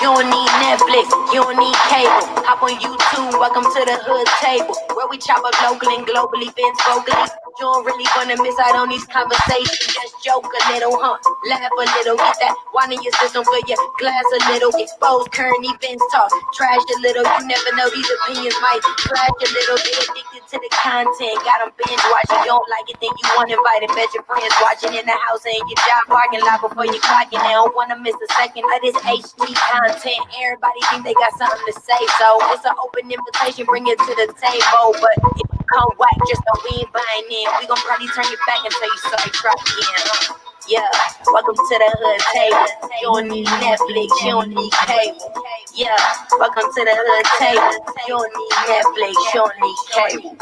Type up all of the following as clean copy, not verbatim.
You don't need Netflix, you don't need cable. Hop on YouTube, welcome to the hood table, where we chop up local and global events vocally. You don't really wanna miss out on these conversations. Just joke a little, laugh a little, get that wine in your system, fill your glass a little, expose current events, talk trash a little. You never know, these opinions might clash a little. Get addicted to the content, got them binge watching. You don't like it, then you want to invite and bet your friends watching in the house and your job parking lot before you clock in. They don't wanna miss a second of this HD content. Everybody think they got something to say, so it's an open invitation, bring it to the table. But if you come whack, just know we ain't buying in. We gon' probably turn you back until you start try again. Yeah, welcome to the hood table. You don't need Netflix, you don't need cable. Yeah, welcome to the hood table. You don't need Netflix, you don't need cable.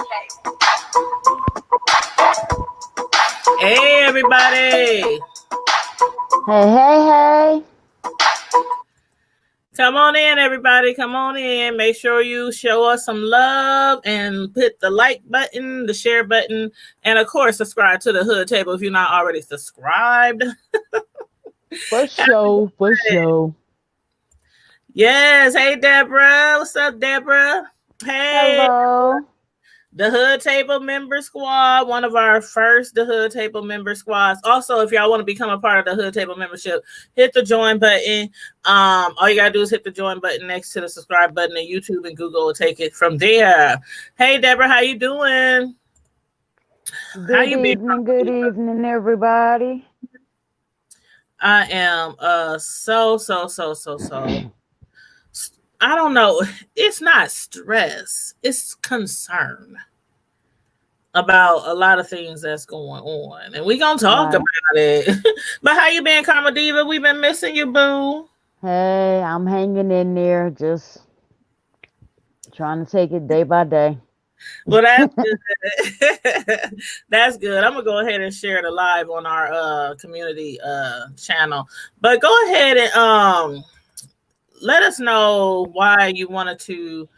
Hey, everybody. Hey. Come on in, everybody. Come on in. Make sure you show us some love and hit the like button, the share button, and, of course, subscribe to the Hood Table if you're not already subscribed. For sure. Yes. Hey, Deborah. What's up, Deborah? Hey. Hello. The Hood Table Member Squad, one of our first The Hood Table Member Squads. Also, if y'all want to become a part of the Hood Table membership, hit the join button. All you gotta do is hit the join button next to the subscribe button, and YouTube and Google will take it from there. Hey, Deborah, how you doing? Good evening, everybody. I am so I don't know. It's not stress. It's concern about a lot of things that's going on. And we're going to talk about it. But how you been, Karma Diva? We've been missing you, boo. Hey, I'm hanging in there. Just trying to take it day by day. Well, that's good. That's good. I'm going to go ahead and share the live on our community channel. But go ahead and let us know why you wanted to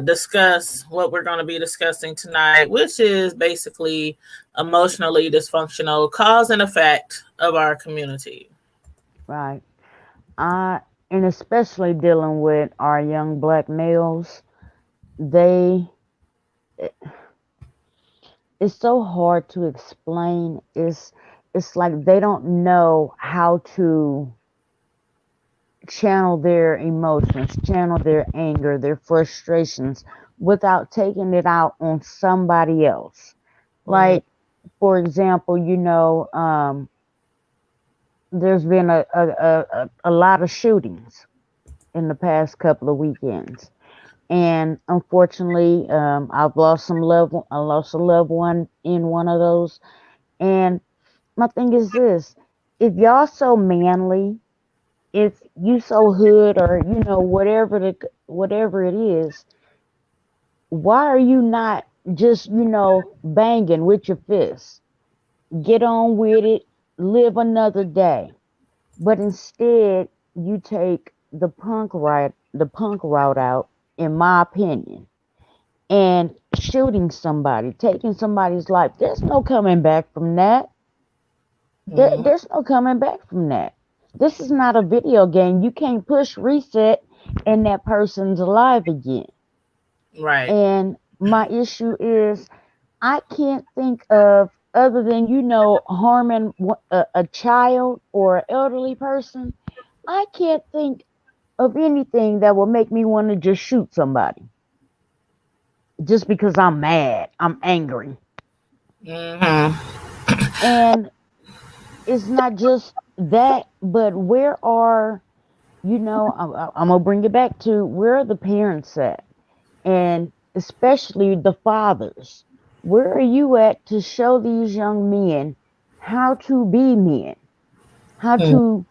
discuss what we're going to be discussing tonight, which is basically emotionally dysfunctional cause and effect of our community. Right. And especially dealing with our young Black males, it's so hard to explain. It's like they don't know how to channel their emotions, channel their anger, their frustrations without taking it out on somebody else. Like, for example, there's been a lot of shootings in the past couple of weekends. And unfortunately, I've lost I lost a loved one in one of those. And my thing is this: if y'all so manly, if you so hood, or whatever it is, why are you not just banging with your fists? Get on with it, live another day. But instead, you take the punk route out, in my opinion, and shooting somebody, taking somebody's life. There's no coming back from that. There's no coming back from that. This is not a video game. You can't push reset and that person's alive again. Right. And my issue is, I can't think of, other than, harming a child or an elderly person, I can't think of anything that will make me want to just shoot somebody. Just because I'm mad, I'm angry. And it's not just that, but where are, I'm going to bring it back to, where are the parents at? And especially the fathers. Where are you at to show these young men how to be men? How to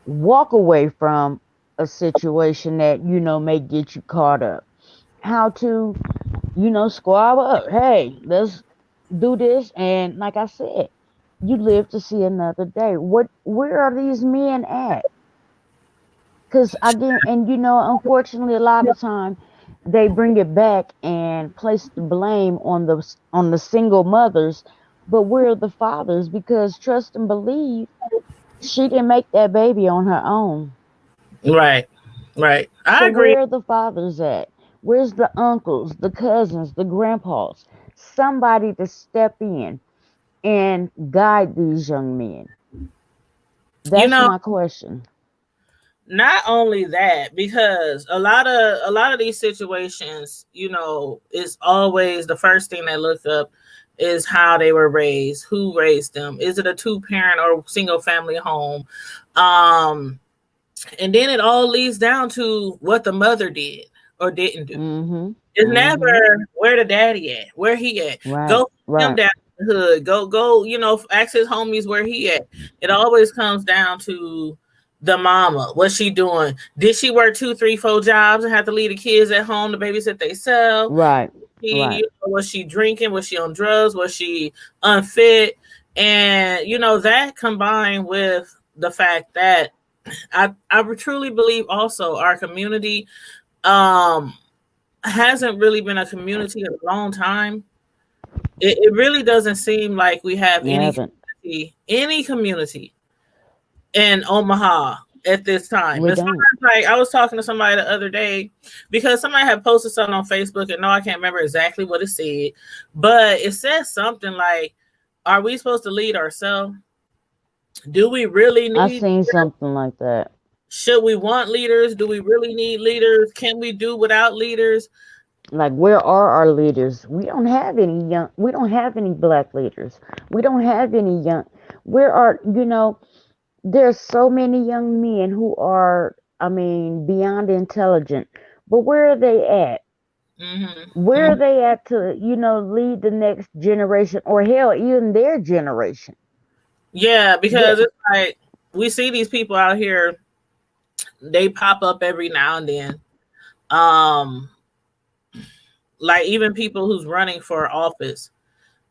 walk away from a situation that, may get you caught up? How to, squab up. Hey, let's do this. And like I said, you live to see another day. Where are these men at? Because again, and unfortunately, a lot of time they bring it back and place the blame on the single mothers. But where are the fathers? Because trust and believe, she didn't make that baby on her own. Right. Right. I So agree. where are the fathers at? Where's the uncles, the cousins, the grandpas? Somebody to step in and guide these young men. You That's know, my question. not only that, because a lot of these situations, it's always the first thing they look up is how they were raised, who raised them, is it a two parent or single family home, um and then it all leads down to what the mother did or didn't do. Mhm. It's Mhm. never where the daddy at, where he at. Right. Go him Right. down the hood. Go. Ask his homies where he at. It always comes down to the mama. What's she doing? Did she work two, three, four jobs and have to leave the kids at home to babysit themselves? Right. Right. Was she drinking? Was she on drugs? Was she unfit? And that combined with the fact that I truly believe also our community um hasn't really been a community in a long time. It really doesn't seem like we have You haven't. any community in Omaha at this time. We As far don't. as like I was talking to somebody the other day because somebody had posted something on Facebook and no, I can't remember exactly what it said, but it says something like, "Are we supposed to lead ourselves? Do we really I need? seen something like that. Should we want leaders? Do we really need leaders? Can we do without leaders?" Like, where are our leaders? We don't have any young. We don't have any black leaders. We don't have any young. Where are There's so many young men who are, I mean, beyond intelligent. But where are they at? Where are Hmm. they at to, lead the next generation or hell, even their generation? Yeah, That because it's like we see these people out here, they pop up every now and then. Um, like even people who's running for office,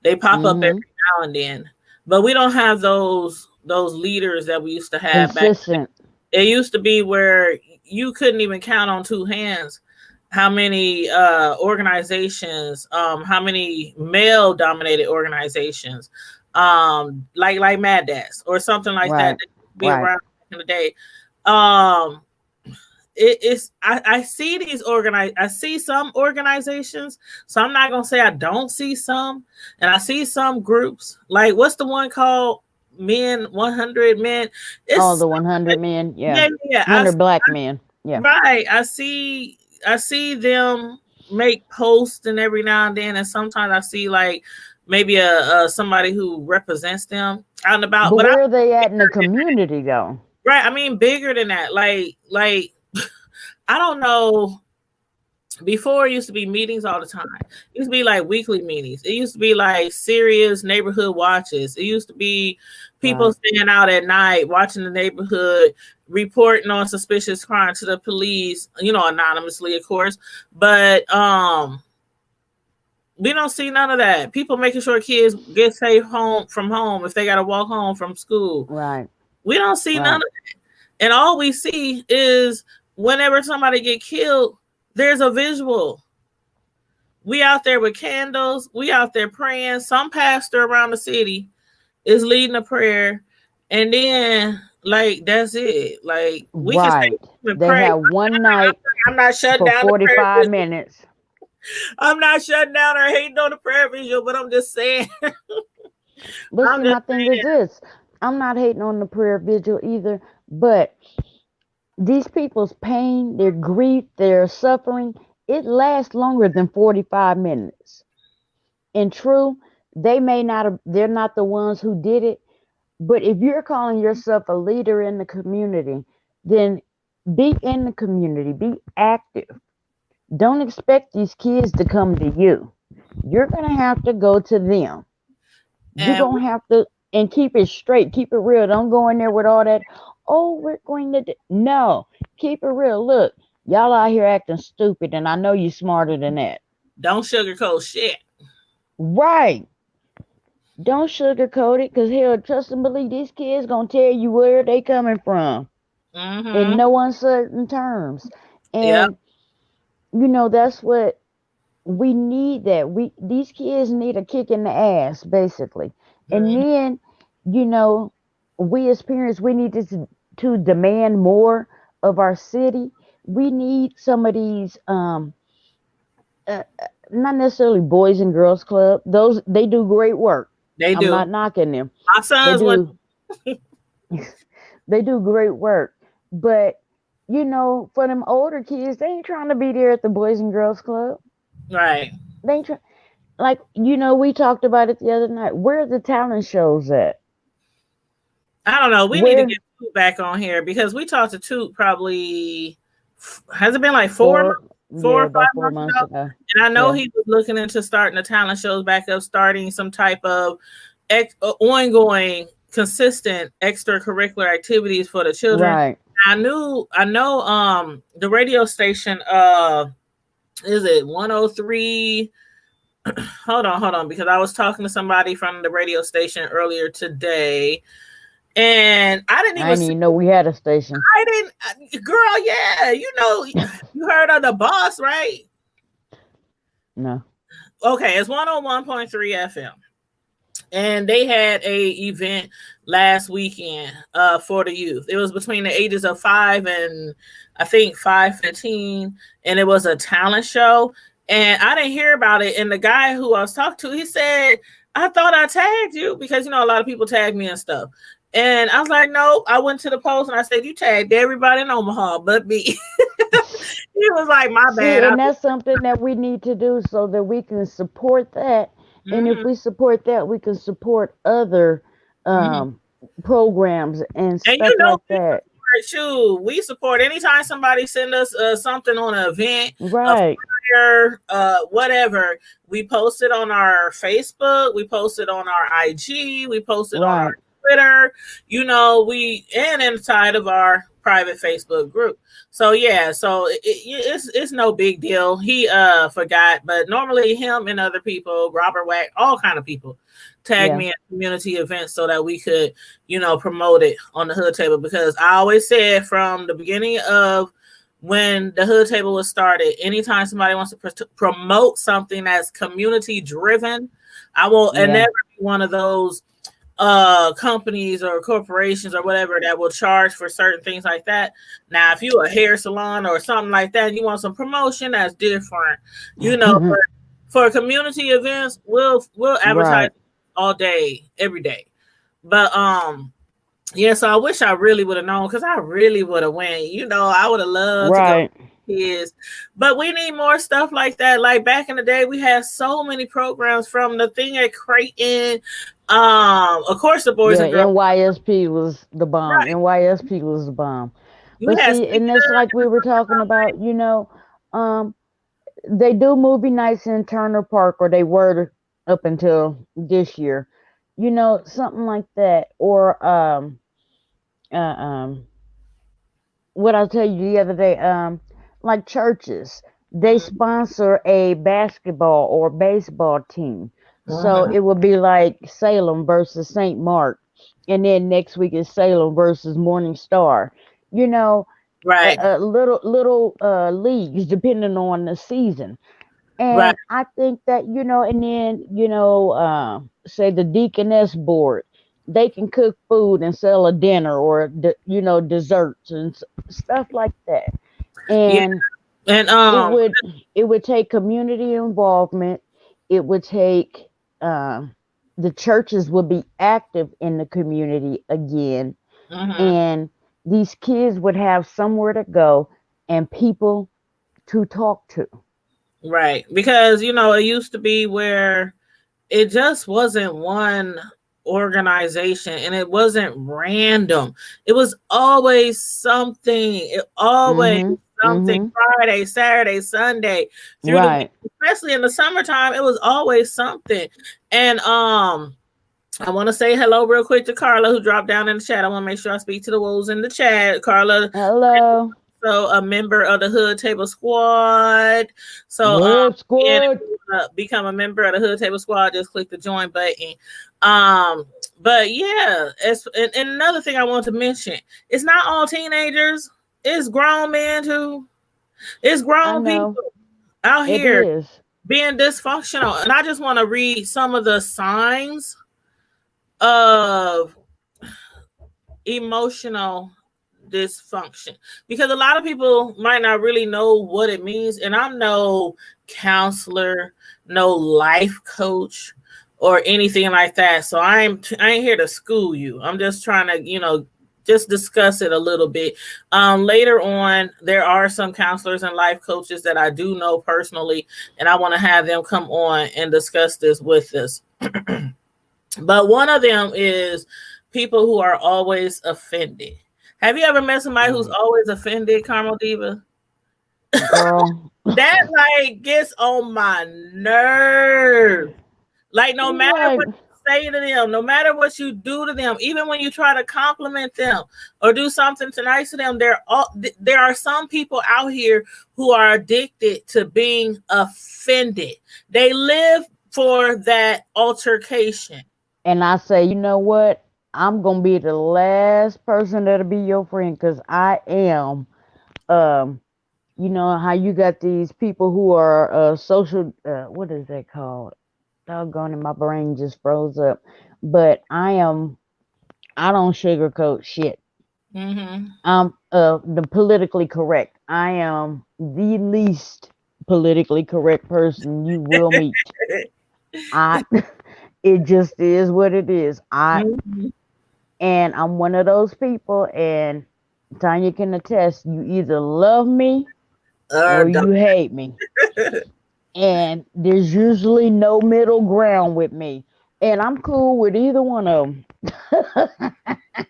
they pop up every mm-hmm. now and then. But we don't have those leaders that we used to have back. Consistent. It used to be where you couldn't even count on two hands how many organizations, how many male dominated organizations, like Mad Dash or something like that Right. that used to be Right. around back in the day. Um, it's I see I see some organizations, so I'm not gonna say I don't see some, and I see some groups like what's the one called Men 100 Men. All It's the 100 men. Yeah. yeah, yeah. 100 black men. Yeah. Right. I see them make posts and every now and then, and sometimes I see like maybe a somebody who represents them out and about. But But I where are they at in the community, though? right. I mean bigger than that. Like I don't know. Before it used to be meetings all the time. It used to be like weekly meetings. It used to be like serious neighborhood watches. It used to be people Right. staying out at night watching the neighborhood, reporting on suspicious crime to the police, anonymously, of course. But we don't see none of that. People making sure kids get safe home from home if they gotta walk home from school. Right. We don't see none Right. of that. And all we see is whenever somebody get killed, there's a visual. We out there with candles. We out there praying. Some pastor around the city is leading a prayer, and then like that's it. Like we can say Right. and They pray. have one night I'm not shutting for down the prayer 45 visual. minutes. I'm not shutting down or hating on the prayer visual, but I'm just saying. But I'm see, just my thing is this: I'm not hating on the prayer vigil either, but these people's pain, their grief, their suffering, it lasts longer than 45 minutes. And true, they may not have, they're not the ones who did it, but if you're calling yourself a leader in the community, then be in the community, be active. Don't expect these kids to come to you. You're going to have to go to them. You're and going to have to, and keep it straight, keep it real. Don't go in there with all that, oh, we're going to, no, keep it real. Look, y'all out here acting stupid, and I know you're smarter than that. don't sugarcoat shit. Right. Don't sugarcoat it, because hell, trust and believe these kids going to tell you where they coming from in Mm-hmm. no uncertain terms. Yep. And, that's what we need, that these kids need a kick in the ass, basically. And Mm-hmm. then, you know we as parents, we need to demand more of our city, We need some of these uh, not necessarily boys and girls club. Those, they do great work. They I'm do. not knocking them. My They sons went. do they do great work. But for them older kids, they ain't trying to be there at the boys and girls club. Right. They ain't like, we talked about it the other night. Where are the talent shows at? I don't know. We need to Where? get Toot back on here because we talked to Toot probably, has it been like 4, four yeah, or five about 4 months months ago? ago. And I know Yeah. he was looking into starting the talent shows back up, starting some type of ongoing, consistent extracurricular activities for the children. Right. I know the radio station is it 103. Hold on, because I was talking to somebody from the radio station earlier today, and I didn't I even didn't see. even know we had a station. I didn't, girl. Yeah, you heard of the boss, right? No. Okay, it's 101.3 FM, and they had a event last weekend for the youth. It was between the ages of 5 and I think 5:15, and it was a talent show. And I didn't hear about it. And the guy who I was talking to, he said, "I thought I tagged you because a lot of people tag me and stuff." And I was like, "No." I went to the post and I said, "You tagged everybody in Omaha but me." He was like, "My bad." See, and that's something that we need to do so that we can support that. And if Mhm, we support that, we can support other mhm. um, programs and And stuff like we that. support you. We support anytime somebody send us something on an event, a Right, flyer, whatever. We post it on our Facebook. We post it on our IG. We post it on our right, Twitter. We and inside of our private Facebook group. So yeah, so it's no big deal. He forgot, but normally him and other people, Robert Wack, all kind of people, tag yeah, me at community events so that we could promote it on the hood table, because I always said from the beginning of when the hood table was started, anytime somebody wants to promote something that's community driven, I will and yeah, never be one of those companies or corporations or whatever that will charge for certain things like that. Now, if you a hair salon or something like that and you want some promotion, that's different. But for community events, we'll advertise right, all day, every day. But yeah, so I wish I really would have known, because I really would have went. I would have loved to go right. with kids. But we need more stuff like that. Like back in the day, we had so many programs, from the thing at Creighton. Of course the Boys Yeah, and Girls. NYSP was the bomb. Right. NYSP was the bomb. You But had see, and it's like we were talking about, um, they do movie nights in Turner Park, or they were up until this year. Something like that. Or uh, um, what I tell you the other day, like churches, they sponsor a basketball or baseball team. So Mhm. it would be like Salem versus St. Mark, and then next week is Salem versus Morning Star. You know, Right. little leagues depending on the season. Right. And I think that, and then, say the Deaconess board, they can cook food and sell a dinner, or, desserts and stuff like that. Yeah. And And it would it would take community involvement. It would take, the churches would be active in the community again, mhm. and these kids would have somewhere to go and people to talk to. Right. Because it used to be where it just wasn't one organization, and it wasn't random. It was always something. It always Mhm. something. Mhm. Friday, Saturday, Sunday, through the week, Right. especially in the summertime, it was always something. And I want to say hello real quick to Carla, who dropped down in the chat. I want to make sure I speak to the wolves in the chat. Carla, Hello. so a member of the Hood Table Squad. So What up, again, if squad? you want to become a member of the Hood Table Squad, just click the join button. Um, but yeah, and another thing I want to mention: it's not all teenagers; it's grown men too. It's I grown know. people out It here is. being dysfunctional, and I just want to read some of the signs of emotional dysfunction, because a lot of people might not really know what it means. And I'm no counselor, no life coach, or anything like that. So I ain't here to school you. I'm just trying to, just discuss it a little bit. Later on, there are some counselors and life coaches that I do know personally, and I want to have them come on and discuss this with us. But one of them is people who are always offended. Have you ever met somebody who's always offended, Carmel Diva? Girl. That like gets on my nerves. Like no matter what Like, you say to them, no matter what you do to them, even when you try to compliment them or do something nice to them, there are some people out here who are addicted to being offended. They live for that altercation. and I say, you know what? I'm gonna be the last person that'll be your friend because I am. You know how you got these people who are social. What is that called? Doggone it, my brain just froze up. But I am. I don't sugarcoat shit. Mm-hmm. I'm the politically correct. I am the least politically correct person you will meet. I. It just is what it is. Mm-hmm. And I'm one of those people, and Tanya can attest, you either love me or you hate me. And there's usually no middle ground with me. And I'm cool with either one of them.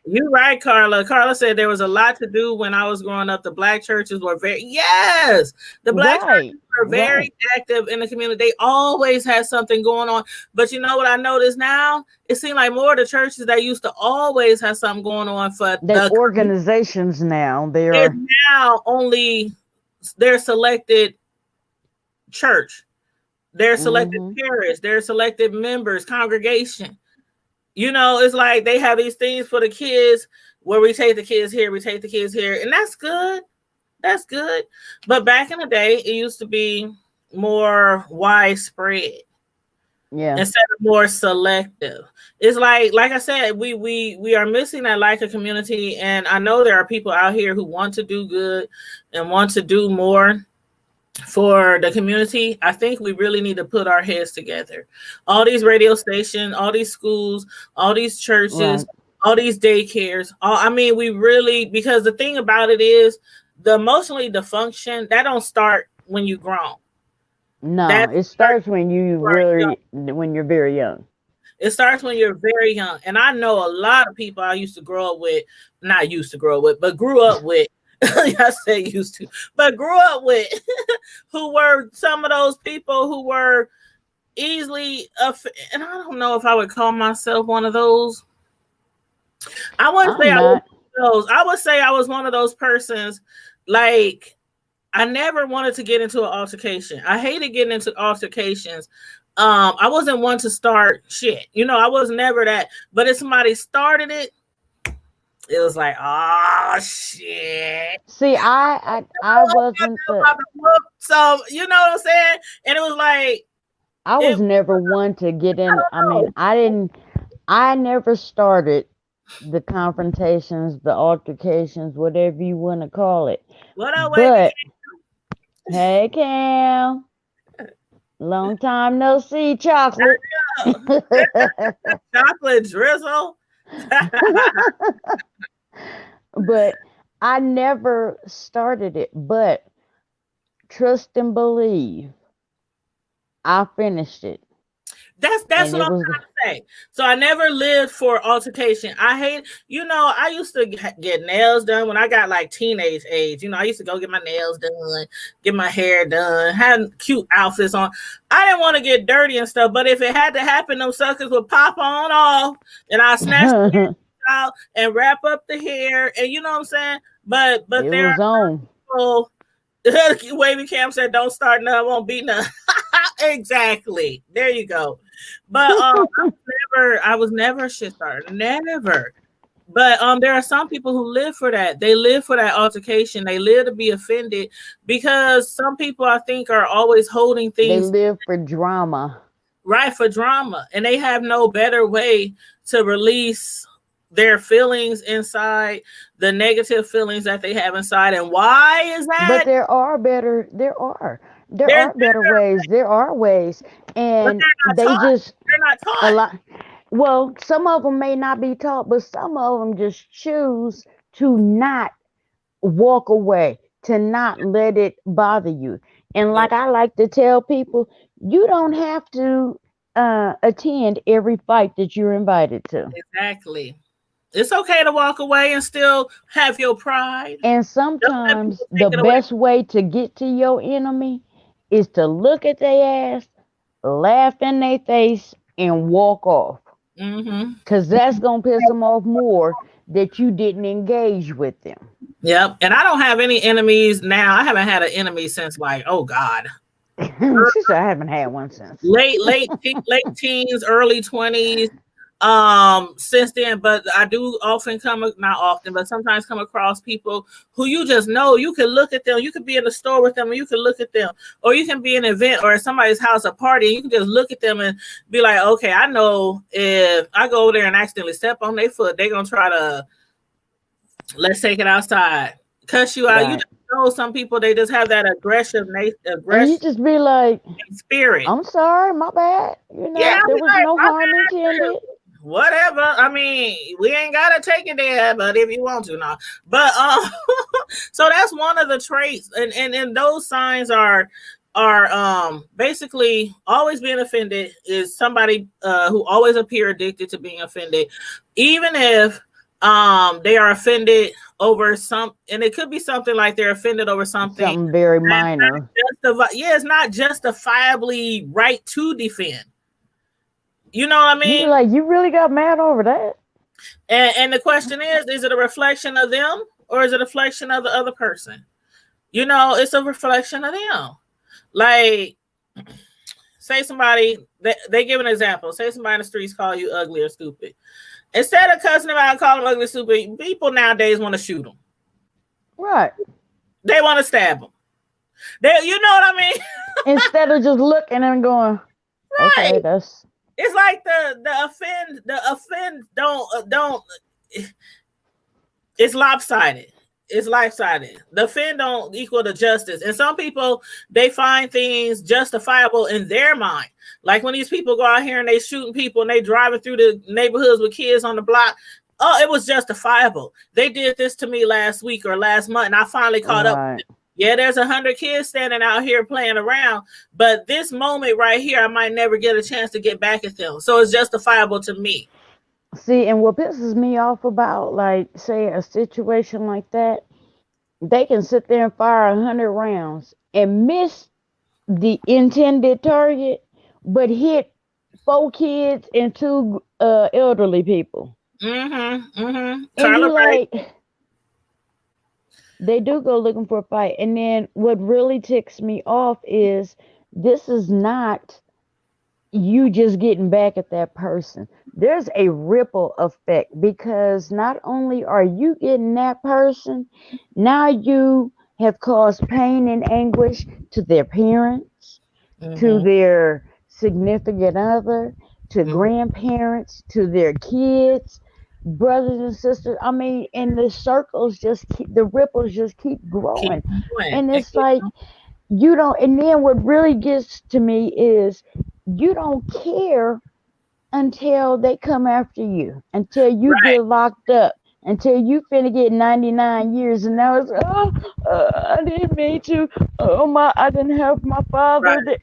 You're right, Carla. Carla said there was a lot to do when I was growing up. The black churches were the black Right. churches were very active in the community. They always had something going on. But you know what I noticed now? It seemed like more of the churches that used to always have something going on for They the organizations now. is now only their selected church, their selected parish, their selected members, congregation. It's like they have these things for the kids where we take the kids here, we take the kids here, and that's good. That's good. But back in the day, it used to be more widespread. Yeah. Instead of more selective. It's like I said, we are missing that like a community, and I know there are people out here who want to do good and want to do more for the community. I think we really need to put our heads together. All these radio stations, all these schools, all these churches, all these daycares. We really, because the thing about it is the emotionally dysfunction that don't start when you grown. No, it starts when you're very young. It starts when you're very young. And I know a lot of people I used to grow up with, not used to grow up with, but grew up with. I say used to, but grew up with who were some of those people who were easily and I don't know if I would call myself one of those. I wouldn't say I was those. I would say I was one of those persons. Like I never wanted to get into an altercation. I hated getting into altercations. I wasn't one to start shit. I was never that. But if somebody started it, it was like, oh shit. See, I wasn't so you know what I'm saying? And it was like I was never one to get in. I never started the confrontations, the altercations, whatever you want to call it. What up, but hey Cam. Long time no see, chocolate. Chocolate drizzle. But I never started it. But trust and believe, I finished it. That's what I'm trying to say. So I never lived for altercation. I used to get nails done when I got like teenage age. I used to go get my nails done, get my hair done, had cute outfits on. I didn't want to get dirty and stuff, but if it had to happen, those suckers would pop on off, and I snatch the hair out and wrap up the hair, and you know what I'm saying. But it there was are on. people. Wavy Cam said, "Don't start none, won't be none." Exactly. There you go. But I was never a shit starter. Never. But there are some people who live for that. They live for that altercation. They live to be offended because some people I think are always holding things. They live for drama. Right, for drama. And they have no better way to release their feelings inside, the negative feelings that they have inside. And why is But that? there There's are better ways. There are ways, but and they're not they taught. just They're not a taught. lot. Well, some of them may not be taught, but some of them just choose to not walk away, to not let it bother you. And Yeah, like I like to tell people, you don't have to attend every fight that you're invited to. exactly. It's okay to walk away and still have your pride. And Don't let sometimes people the take it away. best way to get to your enemy is to look at their ass, laugh in their face, and walk off. Mm-hmm. Because that's going to piss them off more that you didn't engage with them. Yep. And I don't have any enemies now. I haven't had an enemy since like, oh God, She said, I haven't had one since. late teens, early 20s. Since then, but I do often not often, but sometimes come across people who you just know. You can look at them, you could be in the store with them and you can look at them, or you can be in an event or at somebody's house, a party, and you can just look at them and be like, okay, I know if I go over there and accidentally step on their foot, they're gonna try to, let's take it outside, cuss you out. You Right. just know some people, they just have that And you aggression just be like, spirit. I'm sorry, my bad. Yeah, There I'll be was like, no my harm bad. intended. Whatever. I mean, we ain't gotta take it there, but if you want to, now. But so that's one of the traits, and those signs are basically always being offended is somebody who always appear addicted to being offended, even if they are offended over some, and it could be something like they're offended over something Something very that's minor. not it's not justifiably right to defend. You know what I You be mean? like, you really got mad over that? And the question is it a reflection of them or is it a reflection of the other person? You know, it's a reflection of them. Like, say somebody, they give an example. Say somebody in the streets call you ugly or stupid. Instead of cussing them out and calling them ugly or stupid, people nowadays want to shoot them. Right. They want to stab them. You know what I mean? Instead of just looking and going, okay, Right. that's It's like the offend don't it's lopsided. It's lopsided. The offend don't equal the justice. And some people, they find things justifiable in their mind. Like when these people go out here and they shooting people and they driving through the neighborhoods with kids on the block. Oh, it was justifiable. They did this to me last week or last month, and I finally caught up. right. Yeah, there's 100 kids standing out here playing around, but this moment right here, I might never get a chance to get back at them. So it's justifiable to me. See, and what pisses me off about, like, say, a situation like that, they can sit there and fire 100 rounds and miss the intended target, but hit 4 kids and 2 elderly people. And Carla you Ray. like, they do go looking for a fight. And then what really ticks me off is this is not you just getting back at that person. There's a ripple effect because not only are you getting that person, now you have caused pain and anguish to their parents, to Mm-hmm. their significant other, to Mm-hmm. grandparents, to their kids, brothers and sisters. I mean, and the ripples just keep Keep growing. going. And And it's like, you don't, and then what really gets to me is you don't care until they come after you, until you right, get locked up, until you finna get 99 years, and now it's, oh, I didn't mean to, oh my, I didn't have my right. father.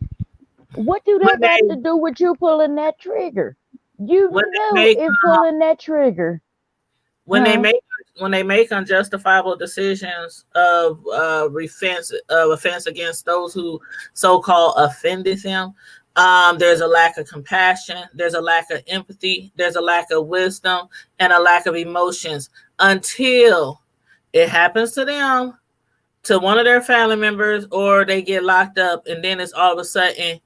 What do When that got they to do with you pulling that trigger? You when they knew make if pulling that trigger, when they huh? make when they make unjustifiable decisions of offense against those who so-called offended them, there's a lack of compassion, there's a lack of empathy, there's a lack of wisdom, and a lack of emotions until it happens to them, to one of their family members, or they get locked up, and then it's all of a sudden,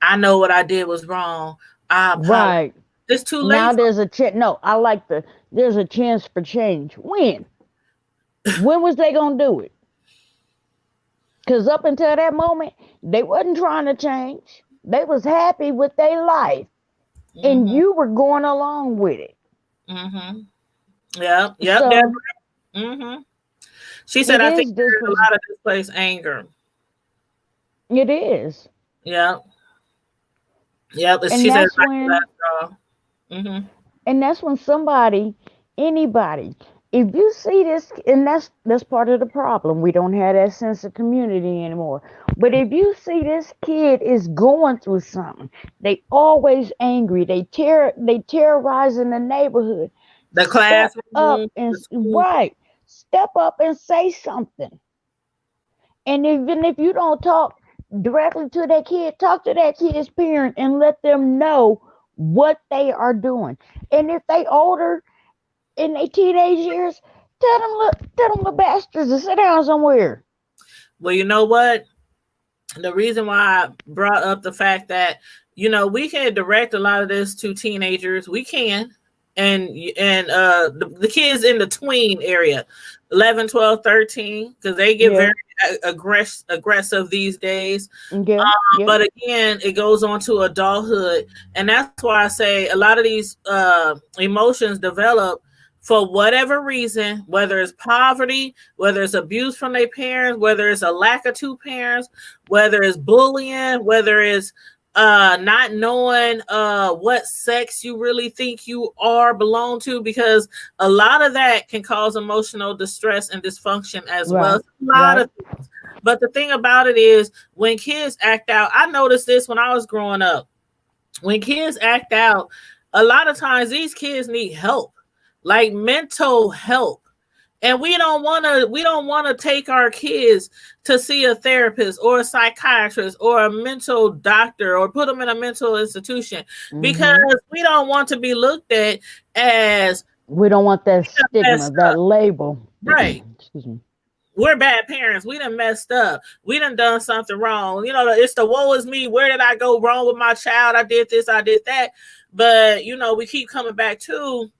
I know what I did was wrong. I apologize. Right. It's too Now late for there's a chance. No, I like there's a chance for change. When was they gonna do it? Because up until that moment, they wasn't trying to change. They was happy with their life, and mm-hmm, you were going along with it. mm-hmm. Yeah, yep, So Deborah. Mm-hmm. She said, it I think is there's a disposition. lot of displaced anger. It is. Yep, yep. And She said, that's like the when last straw. Mm-hmm. and that's when somebody, anybody, if you see this, and that's part of the problem, we don't have that sense of community anymore. But if you see this kid is going through something, they always angry, they terrorizing the neighborhood, The step up classroom, and the school. right, step up and say something. And even if you don't talk directly to that kid, talk to that kid's parent and let them know what they are doing. And if they older in their teenage years, tell them the bastards to sit down somewhere. Well, you know what? The reason why I brought up the fact that we can direct a lot of this to teenagers. We can, and the kids in the tween area, 11, 12, 13, because they get Yeah, very aggressive these days. yeah, yeah, But again, it goes on to adulthood, and that's why I say a lot of these emotions develop for whatever reason, whether it's poverty, whether it's abuse from their parents, whether it's a lack of two parents, whether it's bullying, whether it's not knowing what sex you really think you belong to, because a lot of that can cause emotional distress and dysfunction as well. right, It's a lot right, of things. But the thing about it is, when kids act out, I noticed this when I was growing up. When kids act out, a lot of times these kids need help, like mental help. And we don't want to take our kids to see a therapist or a psychiatrist or a mental doctor or put them in a mental institution, because hmm we don't want to be looked at as we don't want that stigma, messed that up. label. Right. Excuse me. We're bad parents. We done messed up. We done something wrong. It's the woe is me. Where did I go wrong with my child? I did this, I did that. But we keep coming back to,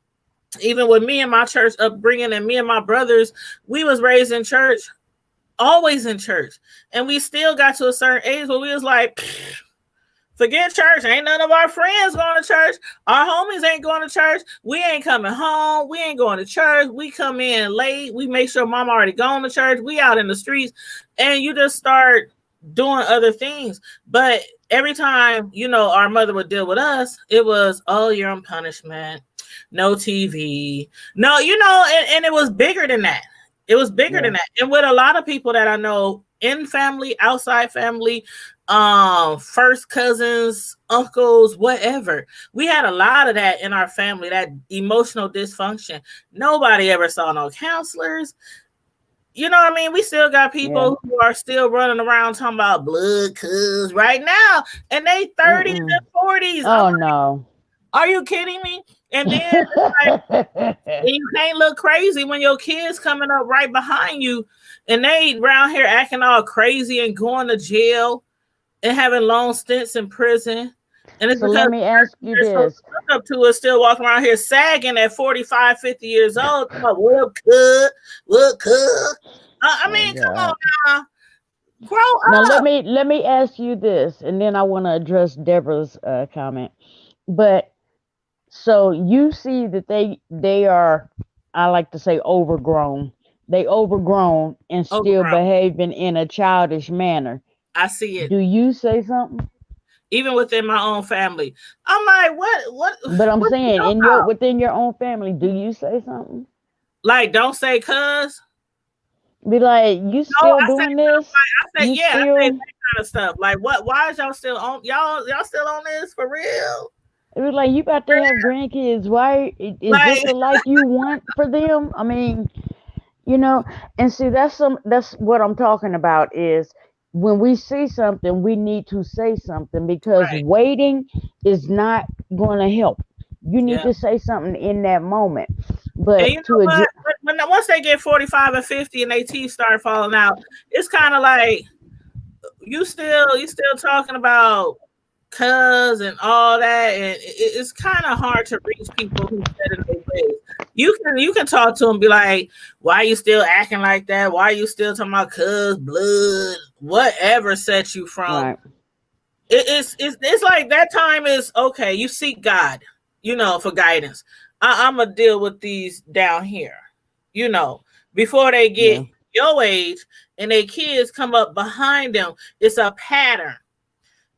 even with me and my church upbringing, and me and my brothers, we was raised in church, always in church. And we still got to a certain age where we was like, forget church. Ain't none of our friends going to church. Our homies ain't going to church. We ain't coming home. We ain't going to church. We come in late. We make sure mom already gone to church. We out in the streets. And you just start doing other things. But every time, our mother would deal with us, it was, oh, you're on punishment. No TV. No, and it was bigger than that. It was bigger than Yeah, that. And with a lot of people that I know, in family, outside family, first cousins, uncles, whatever. We had a lot of that in our family, that emotional dysfunction. Nobody ever saw no counselors. You know what I mean? We still got yeah. people who are still running around talking about blood cuz right now, and they 30s Mm-mm. and 40s. I'm Oh like, no. are you kidding me? And then you can't look crazy when your kids coming up right behind you and they around here acting all crazy and going to jail and having long stints in prison. And it's So let because me the ask person you you're supposed this. to look up to is still walking around here sagging at 45, 50 years old. Come on, what up, cuz? What, cuz? I Oh mean, come on God. now. Grow Now up. let me ask you this, and then I want to address Deborah's comment. But so you see that they are, I like to say, overgrown. They overgrown and still Overgrown. behaving in a childish manner. I see it. Do you say something? Even within my own family. I'm like, But I'm what you saying know in your about? within your own family, do you say something? Like, don't say cuz. Be like, you No, still I say doing stuff this? like, You I say that still? kind of stuff. Like, what? Why is y'all still on? Y'all still on this for real? It was like you about to have grandkids. Why is this Like, the life you want for them? I mean, you know, and see that's what I'm talking about is when we see something, we need to say something because right? waiting is not going to help. You need Yeah. to say something in that moment. And But you know to what? address, Once they get 45 and 50 and their teeth start falling out, it's kind of like you still talking about cuz and all that, and it's kind of hard to reach people who set in their ways. You can talk to them, be like, why you still acting like that? Why you still talking about cuz blood? Whatever sets you from. right, It's like that time is okay. You seek God, for guidance. I'm gonna deal with these down here, you know, before they get Yeah. your age and their kids come up behind them. It's a pattern.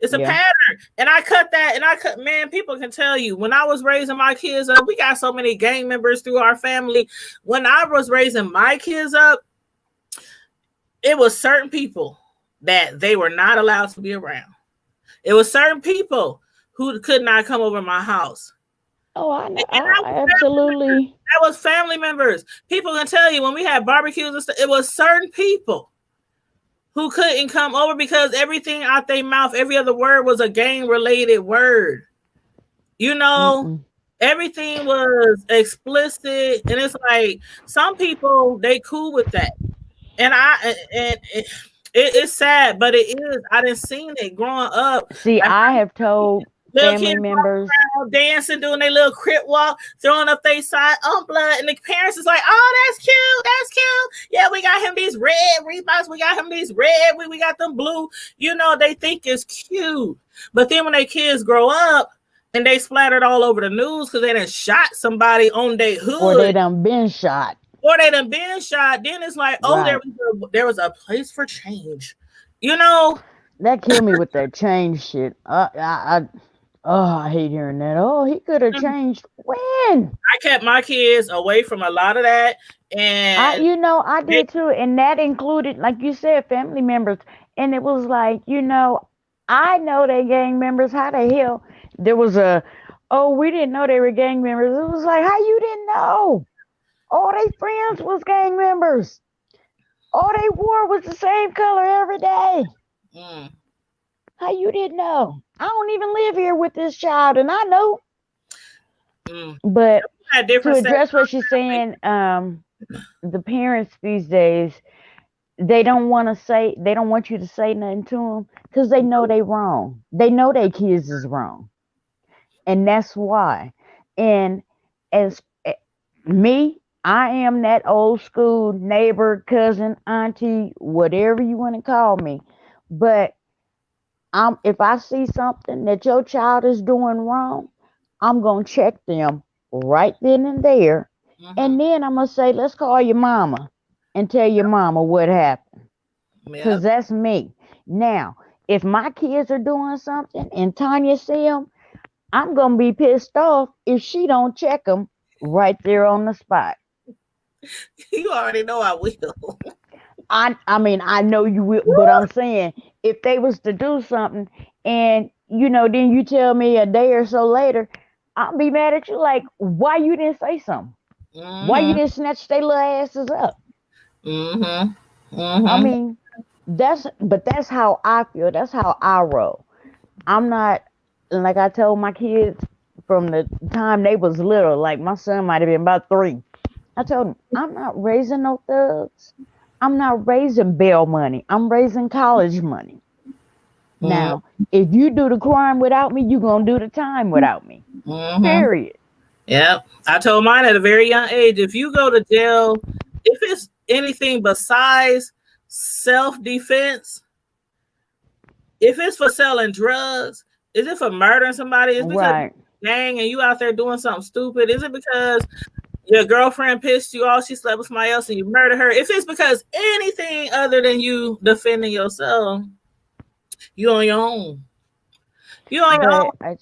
It's a Yeah. pattern. And I cut that and I cut, man, people can tell you when I was raising my kids up, we got so many gang members through our family. When I was raising my kids up, it was certain people that they were not allowed to be around. It was certain people who could not come over my house. Oh, I know. And I absolutely. that was family members. People can tell you when we had barbecues and stuff, it was certain people who couldn't come over because everything out their mouth, every other word was a gang related word. You know, Mm-mm. everything was explicit, and it's like some people they cool with that, and it's sad, but it is. I didn't seen it growing up. See, Like I have told little family kids members. dancing, doing their little crip walk, throwing up their side on blood, and the parents is like, "Oh, that's cute, that's cute. Yeah, we got him these red Reeboks, we got him these red, we got them blue." You know, they think it's cute, but then when their kids grow up and they splattered all over the news because they done shot somebody on their Or they hood, done been shot. or they done been shot, then it's like, oh, Right. there was a place for change. You know, That killed me with that change shit. Oh, I hate hearing that. Oh, he could have changed. When? I kept my kids away from a lot of that, and I they, did too, and that included, like you said, family members. And it was like, I know they gang members. How the hell? There was oh, we didn't know they were gang members. It was like, how you didn't know? All they friends was gang members. All they wore was the same color every day. mm, How you didn't know? I don't even live here with this child, and I know. mm. But Had to different set. address what she's saying, the parents these days, they don't want you to say nothing to them because they know they wrong. They know their kids is wrong, and that's why. And as me, I am that old school neighbor, cousin, auntie, whatever you want to call me. But if I see something that your child is doing wrong, I'm gonna check them right then and there, and then I'm gonna say, let's call your mama and tell your mama what happened, cause Yep. that's me. Now, if my kids are doing something and Tanya see them, I'm gonna be pissed off if she don't check them right there on the spot. You already know I will. I mean, I know you will, but I'm saying if they was to do something and then you tell me a day or so later, I'll be mad at you. Like, why you didn't say something? Why you Mm-hmm. didn't snatch their little asses up? Mm-hmm. I Mm-hmm. mean, that's how I feel. That's how I roll. I'm not, like I told my kids from the time they was little. Like my son might have been about 3. I told him, I'm not raising no thugs. I'm not raising bail money. I'm raising college money. Now, if you do the crime without me, you gonna do the time without me. Mm-hmm. Period. Yep. I told mine at a very young age, if you go to jail, if it's anything besides self-defense, if it's for selling drugs, is it for murdering somebody? Is it because Right. gang and you out there doing something stupid? Is it because your girlfriend pissed you off, she slept with somebody else and you murdered her? If it's because anything other than you defending yourself, you on your own. You on your own. But I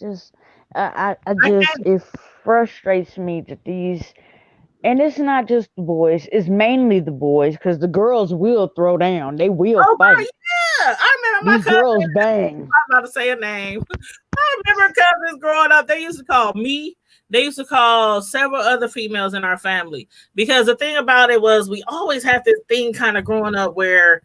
I just, can't. it frustrates me that and it's not just the boys, it's mainly the boys, because the girls will throw down. They will Oh my, fight. yeah. I remember my These cousin. girls bang. I'm about to say a name. I remember cousins growing up. They used to call me. They used to call several other females in our family because the thing about it was we always had this thing kind of growing up where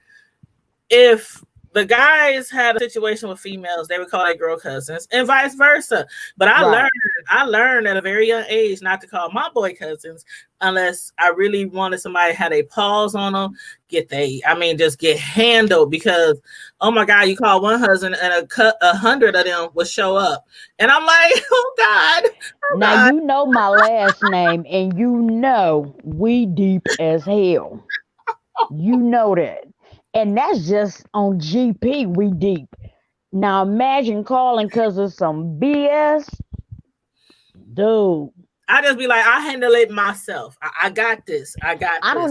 if the guys had a situation with females, they would call their girl cousins and vice versa. But Right. I learned at a very young age not to call my boy cousins unless I really wanted somebody had a pause on them, just get handled because oh my God, you call one husband and 100 of them will show up. And I'm like, oh God, oh Now God. you know my last name, and we deep as hell. You know that. And that's just on GP, we deep. Now imagine calling because of some BS. Dude. I just be like, I handle it myself. I got this. I got I this.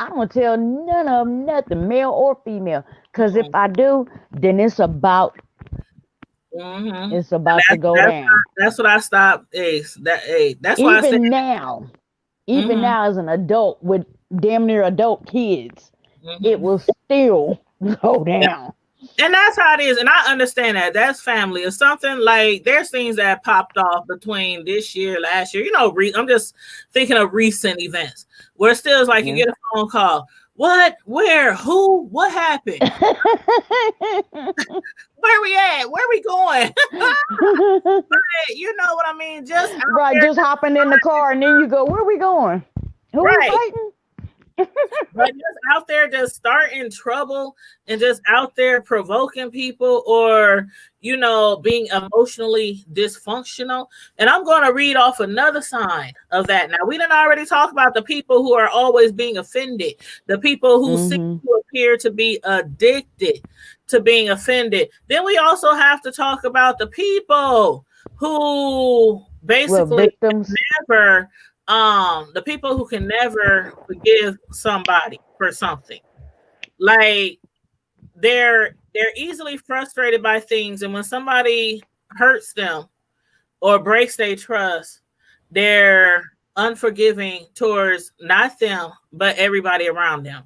don't tell none of them nothing, male or female. Cause if Mm-hmm. I do, then Mm-hmm. it's about to go down. That's what I stopped. That's why I said. Even now, even Mm-hmm. now as an adult with damn near adult kids, it Mm-hmm. will still go Yeah. down. And that's how it is. And I understand that. That's family. If something like there's things that popped off between this year, last year, I'm just thinking of recent events where still is like you Yeah. get a phone call. What? Where? Who? What happened? Where we at? Where we going? You know what I mean? Just out Right, there. just hopping in the car and then you go, where we going? Who we Right. fighting? But just out there just starting trouble and just out there provoking people or being emotionally dysfunctional. And I'm going to read off another sign of that. Now, we didn't already talk about the people who are always being offended, the people who seem Mm-hmm. to appear to be addicted to being offended. Then we also have to talk about the people who Well, basically victims. never the people who can never forgive somebody for something. Like they're easily frustrated by things, and when somebody hurts them or breaks their trust, they're unforgiving towards not them but everybody around them.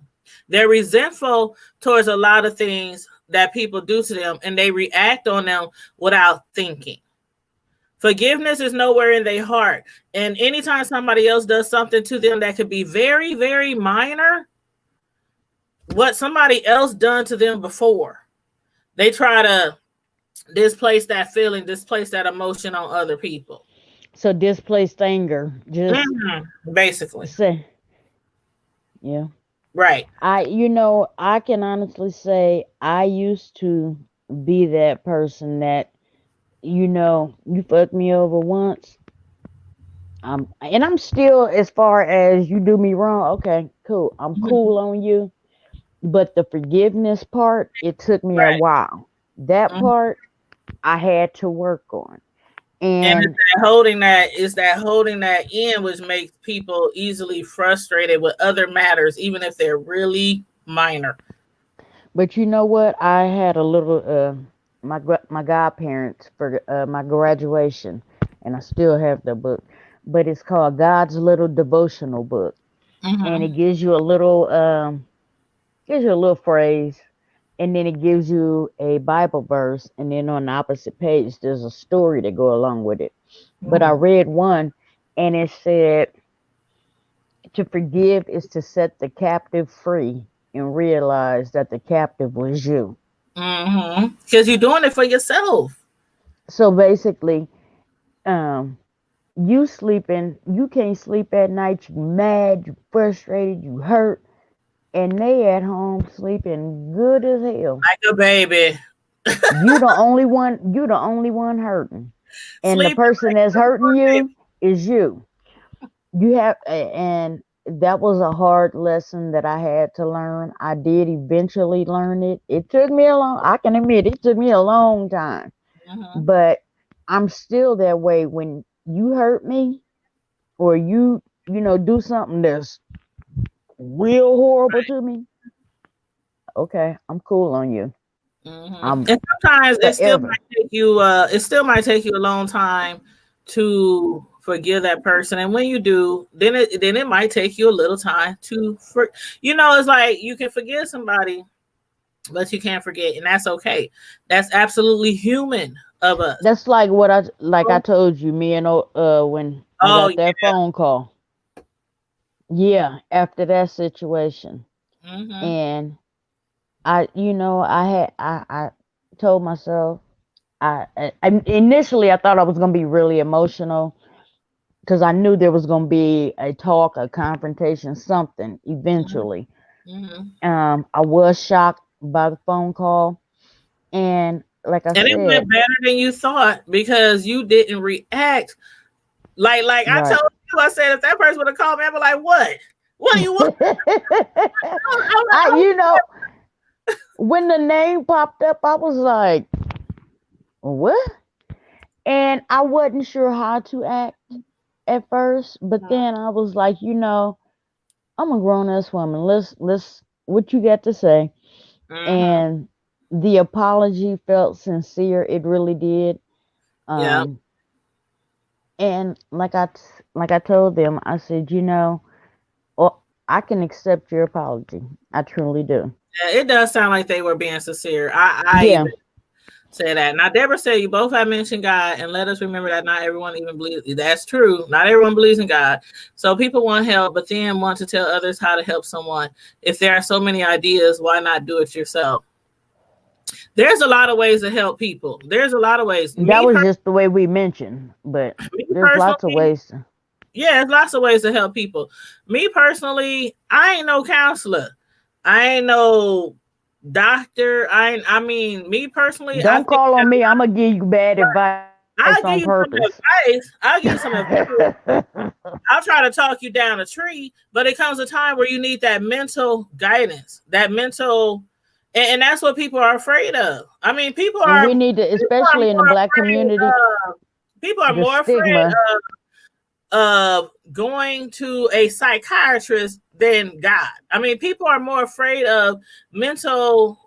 They're resentful towards a lot of things that people do to them, and they react on them without thinking. Forgiveness is nowhere in their heart. And anytime somebody else does something to them that could be very, very minor, what somebody else done to them before, they try to displace that feeling, displace that emotion on other people. So displaced anger. Just Basically. say, yeah. Right. I can honestly say I used to be that person that, you fucked me over once. And I'm still, as far as you do me wrong, okay, cool. I'm Mhm. cool on you. But the forgiveness part, it took me a Right. while. That Mhm. part I had to work on. And And it's that holding that in which makes people easily frustrated with other matters, even if they're really minor. but you know what? I had a little my godparents for my graduation, and I still have the book. But it's called God's Little Devotional Book, and it Mm-hmm. gives you a little phrase, and then it gives you a Bible verse, and then on the opposite page there's a story to go along with it. But I Mm-hmm. read one, and it said to forgive is to set the captive free and realize that the captive was you. Mm-hmm. Because you're doing it for yourself. So basically, um, you can't sleep at night, you mad, you frustrated, you hurt, and they at home sleeping good as hell. Like a baby. You the only one hurting. And the Sleeping person like that's a hurting newborn you baby. is you. And that was a hard lesson that I had to learn. I did eventually learn it. It took me I can admit it took me a long time. Mm-hmm. But I'm still that way when you hurt me or do something that's real horrible to me. Okay, I'm cool on you. Mm-hmm. I'm And sometimes forever. it still might take you a long time to forgive that person. And when you do, then it might take you a little time it's like you can forgive somebody, but you can't forget, and that's okay. That's absolutely human of us. That's like I told you, me and when I Oh got yeah. that phone call. Yeah, after that situation. Mm-hmm. And I told myself initially I thought I was gonna be really emotional because I knew there was gonna be a talk, a confrontation, something eventually. Mm-hmm. I was shocked by the phone call, and like I And it said, went better than you thought because you didn't react like I right. told you. I said if that person would have called me, I'd be like, "What? What do you want?" I I'm when the name popped up, I was like, what? And I wasn't sure how to act. at first, but then I was like, I'm a grown ass woman. Let's what you got to say. Mm-hmm. And the apology felt sincere. It really did. Yep. Um, and like I told them, I said, well, I can accept your apology. I truly do. Yeah, it does sound like they were being sincere. I Yeah, even say that. Now, Deborah said you both have mentioned God, and let us remember that not everyone even believes. That's true. Not everyone believes in God. So people want help, but then want to tell others how to help someone. If there are so many ideas, why not do it yourself? There's a lot of ways to help people. There's a lot of ways. that was just the way we mentioned, but Me there's lots of personally, ways. yeah, there's lots of ways to help people. Me personally, I ain't no counselor. I ain't no doctor. I mean, me personally, I Don't think call that on me. I'm gonna give you bad advice I'll on give you some purpose. advice. I'll give you some advice. I'll try to talk you down a tree, but it comes a time where you need that mental guidance, that mental, and that's what people are afraid of. I mean, And we need to, people are especially in the more black afraid community, of people are the more afraid stigma. of going to a psychiatrist than God. I mean, people are more afraid of mental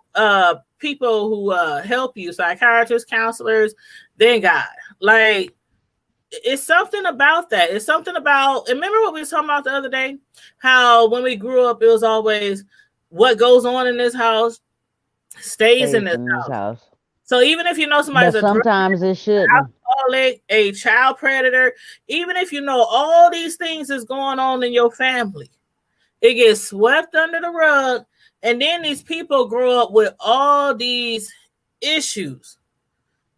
people who help you, psychiatrists, counselors, than God. Like it's something about that. It's something about. Remember what we were talking about the other day? How when we grew up, it was always what goes on in this house stays in Stays this in this house. house. So even if you know somebody's But a drug sometimes it shouldn't. alcoholic, a child predator, even if you know all these things is going on in your family, it gets swept under the rug, and then these people grow up with all these issues,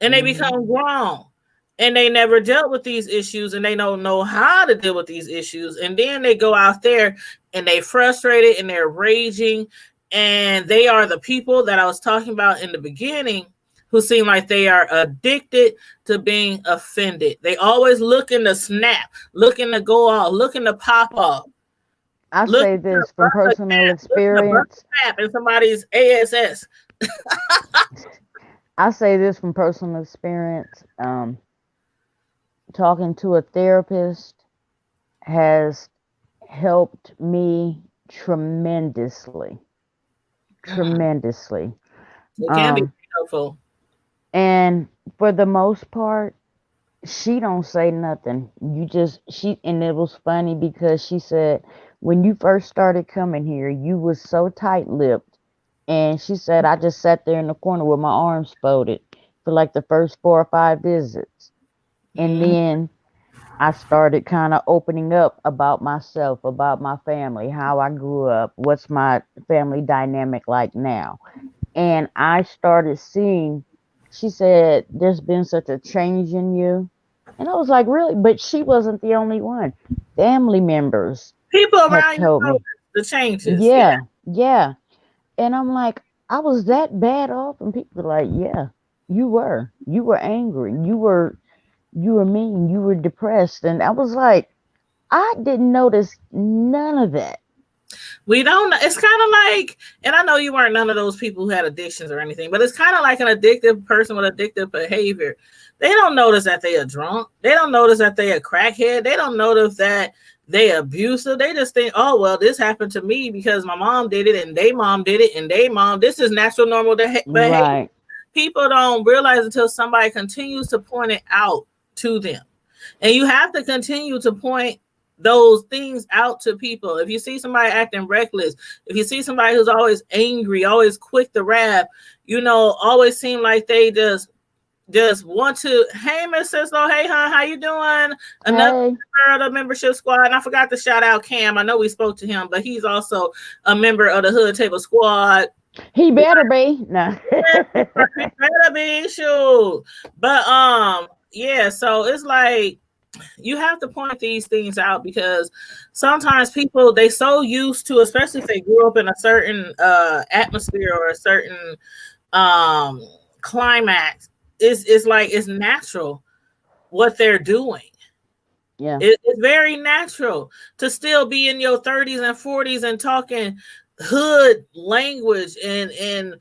and they Hmm. become grown and they never dealt with these issues and they don't know how to deal with these issues, and then they go out there and they frustrated and they're raging, and they are the people that I was talking about in the beginning who seem like they are addicted to being offended. They always looking to snap, looking to go off, looking to pop off, I say looking to this from bust a personal cap, looking to bust experience. a cap in somebody's ass. I say this from personal experience. Talking to a therapist has helped me tremendously. Tremendously. It can be Um, helpful. and for the most part, she don't say nothing. And it was funny because she said when you first started coming here, you was so tight-lipped, and she said I just sat there in the corner with my arms folded for like the first 4 or 5 visits, and Mhm. then I started kind of opening up about myself, about my family, how I grew up, what's my family dynamic like now. And I started seeing, she said, there's been such a change in you. And I was like, really? But she wasn't the only one. Family members People have around you told me, notice the changes. Yeah. yeah, yeah. And I'm like, I was that bad off? And people were like, yeah, you were. You were angry. You were mean. You were depressed. And I was like, I didn't notice none of that. We don't know. It's kind of like, and I know you weren't none of those people who had addictions or anything, but it's kind of like an addictive person with addictive behavior. They don't notice that they are drunk. They don't notice that they are crackhead. They don't notice that they abusive. They just think, oh, well, this happened to me because my mom did it and they mom did it and they mom. This is natural, normal behavior. Right. People don't realize until somebody continues to point it out to them. And you have to continue to point those things out to people. If you see somebody acting reckless, if you see somebody who's always angry, always quick to rap, always seem like they just want to, hey Miss Cisco, hey hon, how you doing? Another Hey, member of the membership squad. And I forgot to shout out Cam. I know we spoke to him, but he's also a member of the Hood Table Squad. he better be. No. Better be sure. But yeah, so it's like you have to point these things out because sometimes people they so used to, especially if they grew up in a certain atmosphere or a certain um climax, it's like it's natural what they're doing. Yeah. It's very natural to still be in your 30s and 40s and talking hood language and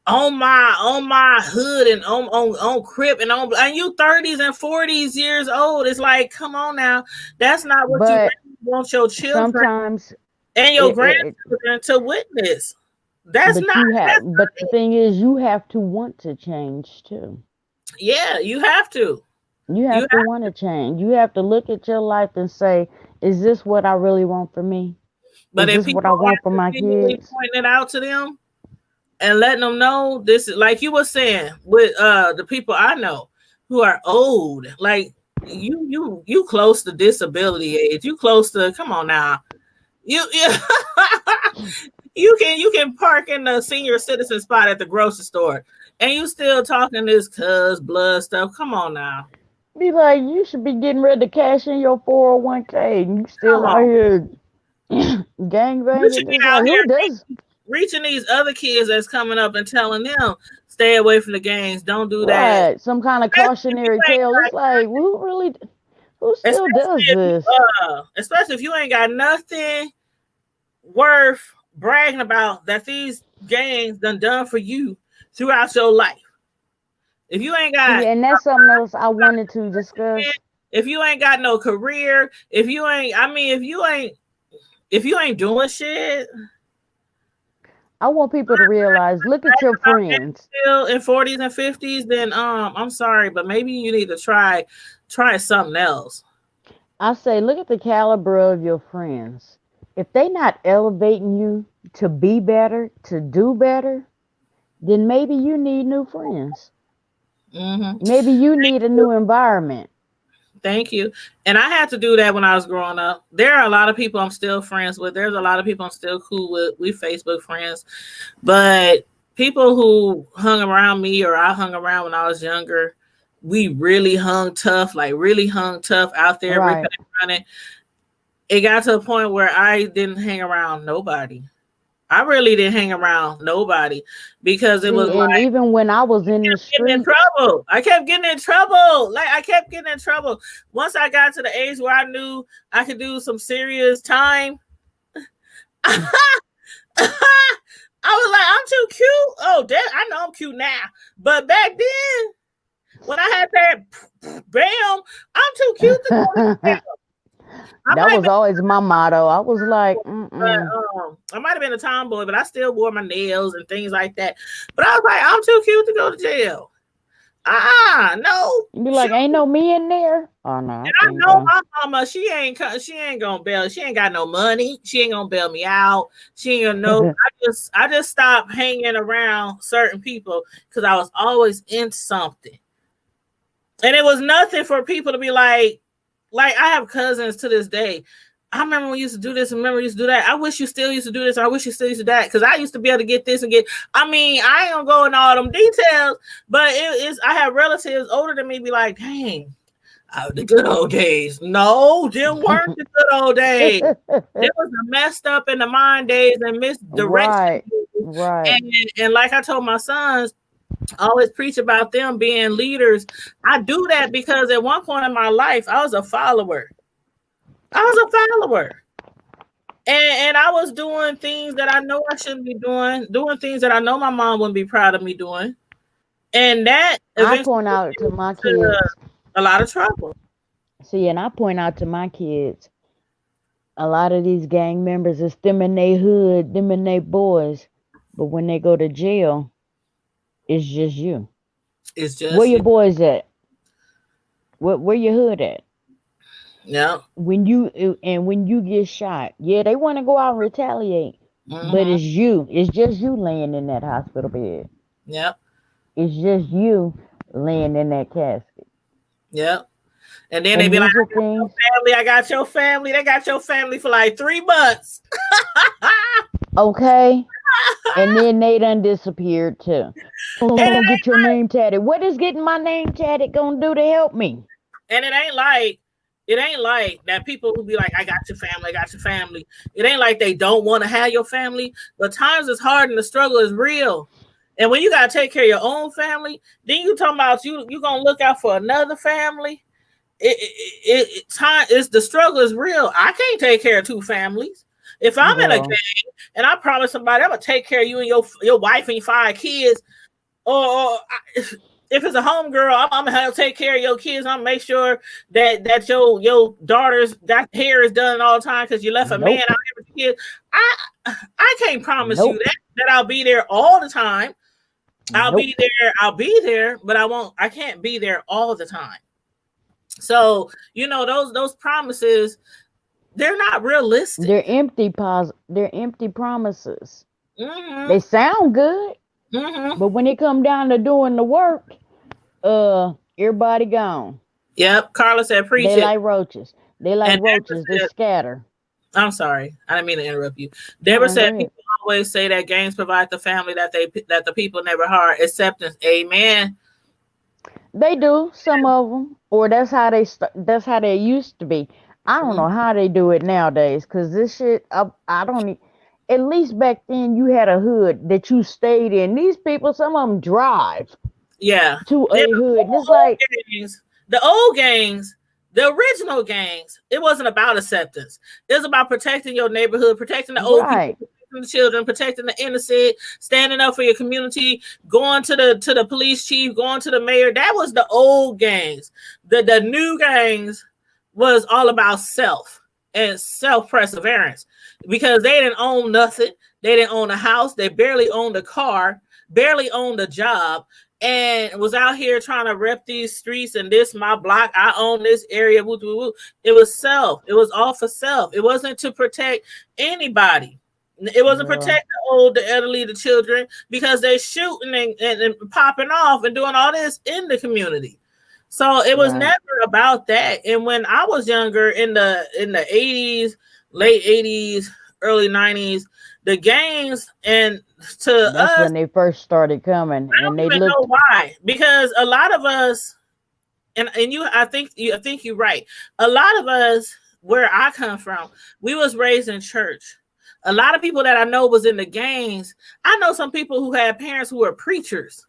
on my hood and on crib and you 30s and 40s years old. It's like, come on now. That's not what you But really want your children sometimes and your it grandchildren to witness. That's but not you have that's but the thing is you have to want to change too. yeah, you have to. You You have to want to change. You have to look at your life and say, is this what I really want for me? But Is if this what I people want aren't for my continually kids? pointing it out to them and letting them know, this is like you were saying with the people I know who are old, like you close to disability age. You close to, come on now. You you can park in the senior citizen spot at the grocery store and you still talking this cuz blood stuff. Come on now. Be like, you should be getting ready to cash in your 401k and you Come still out on. here You should gangbanging. be It's out like, here who does? reaching these other kids that's coming up and telling them stay away from the gangs, don't do that. Right. Some kind of Especially if you cautionary ain't tale. It's got, like, who still does this? especially if you ain't got nothing worth bragging about that these gangs done for you throughout your life. If you ain't See, got and that's something else I wanted to discuss. if you ain't got no career, if you ain't, I mean, if you ain't doing shit, I want people to realize, look at your friends. still in 40s and 50s, then I'm sorry, but maybe you need to try something else. I say, look at the caliber of your friends. If they not elevating you to be better, to do better, then maybe you need new friends. Mm-hmm. Maybe you need a new environment. Thank you. And I had to do that when I was growing up. There are a lot of people I'm still friends with. There's a lot of people I'm still cool with. We Facebook friends. But people who hung around me or I hung around when I was younger, we really hung tough, like really hung tough out there, ripping Right. and running. It got to a point where I didn't hang around nobody. I really didn't hang around nobody because it was See, and like even when I was in the getting in streets, trouble. I kept getting in trouble. Like I kept getting in trouble. Once I got to the age where I knew I could do some serious time, I was like, I'm too cute. Oh, that I know I'm cute now. But back then, when I had that bam, I'm too cute to go to jail. that was always my motto. I was like, mm-mm. I might have been a tomboy, but I still wore my nails and things like that. But I was like, I'm too cute to go to jail. No. You be like, ain't no me in there. Oh no, I I can't know go. my mama, she ain't gonna bail. She ain't got no money. She ain't gonna bail me out. She ain't gonna know. I just stopped hanging around certain people because I was always into something. And it was nothing for people to be like I have cousins to this day. I remember when we used to do this. I remember we used to do that. I wish you still used to do this. I wish you still used to do that. Because I used to be able to get this and get. I mean, I ain't gonna go into all them details, but I have relatives older than me be like, dang, the good old days. No, them weren't the good old days. It was the messed up in the mind days and misdirection. Right. And like I told my sons, I always preach about them being leaders. I do that because at one point in my life, I was a follower. And I was doing things that I know I shouldn't be doing things that I know my mom wouldn't be proud of me doing. And that I eventually point out to my to kids. a lot of trouble. See, and I point out to my kids, a lot of these gang members is them in they hood, them and they boys. But when they go to jail, it's just you. It's Where just your boys at? Where your hood at? yeah. When you get shot, yeah, they want to go out and retaliate, but Mm-hmm. it's you. It's just you laying in that hospital bed. Yep. It's just you laying in that casket. Yep. And then they And be like, these are things. I got your family. They got your family for like 3 months. Okay. And then they done disappeared too. Oh, And get your name tatted. What is getting my name tatted gonna do to help me? it ain't like that people who be like, I got your family, I got your family. It ain't like they don't want to have your family, but times is hard and the struggle is real. And when you gotta take care of your own family, then you talking about you gonna look out for another family. Time is the struggle is real. I can't take care of 2 families. If I'm in a Girl, gang and I promise somebody I'm gonna take care of you and your wife and your 5 kids, if it's a home girl, I'm gonna have to take care of your kids. I'm gonna make sure that your daughter's got hair is done all the time because you left a man out nope, here with the kids. I can't promise you nope, that I'll be there all the time. nope. I'll be there, but I can't be there all the time. So, those promises, they're not realistic. They're empty promises. Mm-hmm. They sound good, Mm-hmm. but when it come down to doing the work, everybody gone. Yep. Carla said, preach They it. like roaches. They like And Deborah roaches. They said, scatter. I'm sorry. I didn't mean to interrupt you. Deborah Uh-uh, go said, ahead. people always say that gangs provide the family that the people never had. Acceptance. Amen. They do, some of them, or that's how they used to be. I don't know how they do it nowadays, because this shit, I don't. At least back then, you had a hood that you stayed in. These people, some of them drive Yeah. to Yeah, a hood. And it's old like, gangs, the old gangs, the original gangs, it wasn't about acceptance. It was about protecting your neighborhood, protecting the old people, right, protecting the children, protecting the innocent, standing up for your community, going to the police chief, going to the mayor. That was the old gangs. The new gangs was all about self and self-perseverance because they didn't own nothing. They didn't own a house. They barely owned a car, barely owned a job, and was out here trying to rep these streets and this my block. I own this area. Woo, woo, woo. It was self. It was all for self. It wasn't to protect anybody. It wasn't girl. protect the old, the elderly, the children, because they shooting and popping off and doing all this in the community. So it was Right. never about that. And when I was younger in the 80s, late 80s, early 90s, the gangs and to That's us, when they first started coming, I and don't they even know looked why. Because a lot of us, and I think you're right. A lot of us, where I come from, we was raised in church. A lot of people that I know was in the gangs. I know some people who had parents who were preachers,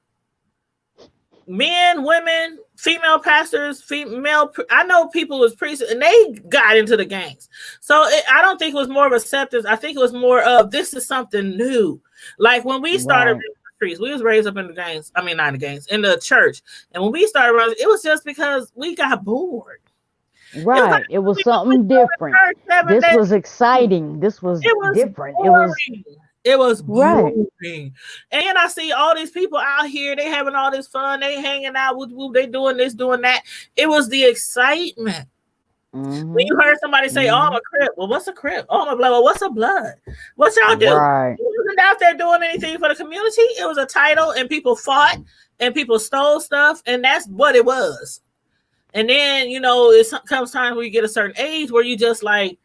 men, women, female pastors, female. I know people was priests, and they got into the gangs. So I don't think it was more of acceptance. I think it was more of this is something new. Like when we started right, priests, we was raised up in the gangs. I mean, not in the gangs, in the church. And when we started running, it was just because we got bored. It was like right. It was we go something to different. church 7 days. This was exciting. This was It was different. It was boring. It was right. boring. And I see all these people out here, they having all this fun, they hanging out with they doing this, doing that. It was the excitement. When Mm-hmm. you heard somebody say, oh, I'm Mm-hmm. a crip. Well, what's a crip? Oh, I'm a blood. Well, what's a blood? What y'all do? Right. You wasn't out there doing anything for the community. It was a title and people fought and people stole stuff. And that's what it was. And then, it comes time where you get a certain age where you just like,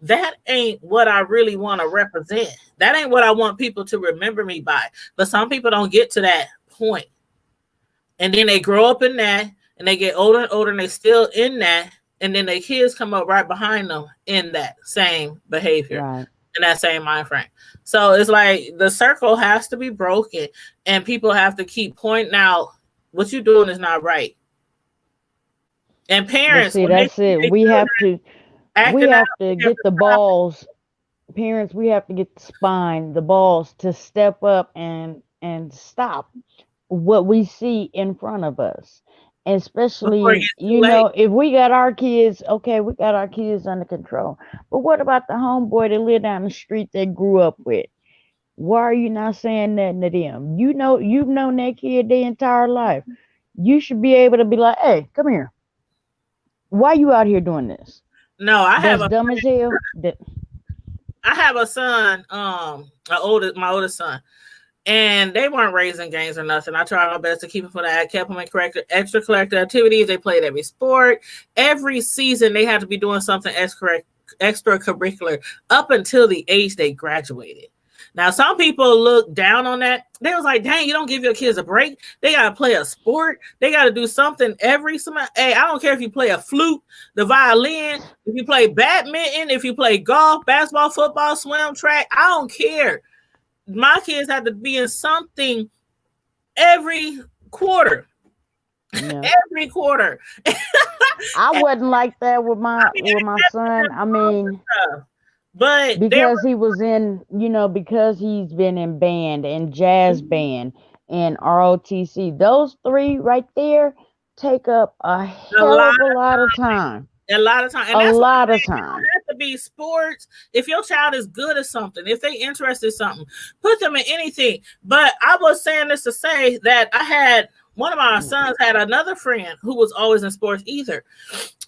that ain't what I really want to represent. That ain't what I want people to remember me by. But some people don't get to that point. And then they grow up in that and they get older and older and they still in that. And then their kids come up right behind them in that same behavior, Right. in that same mind frame. So it's like the circle has to be broken and people have to keep pointing out what you're doing is not right. And But parents, see, when they that's see it. their We have children to we acting out, have to they have get to the stop it. balls. Parents, we have to get the spine, the balls to step up and stop what we see in front of us. Before it Especially, gets too late. if we got our kids, okay, we got our kids under control. But what about the homeboy that live down the street that grew up with? Why are you not saying nothing to them? You've known that kid their entire life. You should be able to be like, hey, come here. Why you out here doing this? No, That's dumb as hell. I have a son, my oldest son, and they weren't raising gangs or nothing. I tried my best to keep them from that. I kept them in extracurricular activities. They played every sport. Every season they had to be doing something extracurricular up until the age they graduated. Now, some people look down on that. They was like, dang, you don't give your kids a break. They got to play a sport. They got to do something every semester. Hey, I don't care if you play a flute, the violin, if you play badminton, if you play golf, basketball, football, swim, track. I don't care. My kids have to be in something every quarter. Yeah. Every quarter. I wasn't like that with my son. I mean, But because he was in, because he's been in band and jazz band and ROTC. Those three right there take up a a hell lot of a lot of time. a lot of time. And A that's why lot of it don't time. have to be sports. If your child is good at something, if they interested in something, put them in anything. But I was saying this to say that I had one of my sons had another friend who was always in sports either.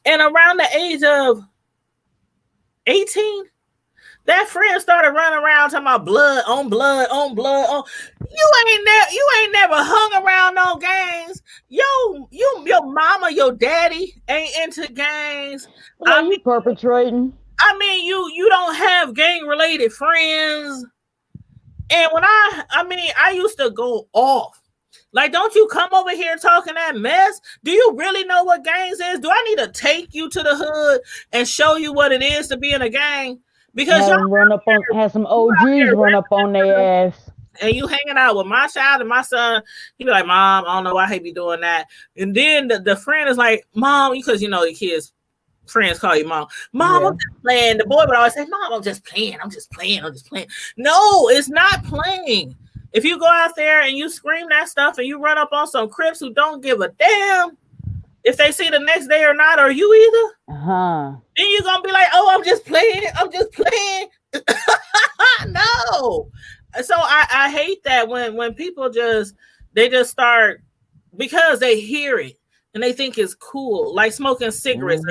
And around the age of 18, that friend started running around talking about blood on blood on blood on. You ain't never hung around no gangs. Your mama, your daddy ain't into gangs. Like you perpetrating. You don't have gang related friends. And when I used to go off. Like, don't you come over here talking that mess? Do you really know what gangs is? Do I need to take you to the hood and show you what it is to be in a gang? Because have some OGs run up on their ass. And you hanging out with my child and my son, he be like, Mom, I don't know why he be doing that. And then the friend is like, Mom, because the kids friends call you mom. Mom, I'm just playing. The boy would always say, Mom, I'm just playing. I'm just playing. No, it's not playing. If you go out there and you scream that stuff and you run up on some Crips who don't give a damn if they see the next day or not, or you either, then you're going to be like, oh, I'm just playing. No. So I hate that when people just start because they hear it and they think it's cool, like smoking cigarettes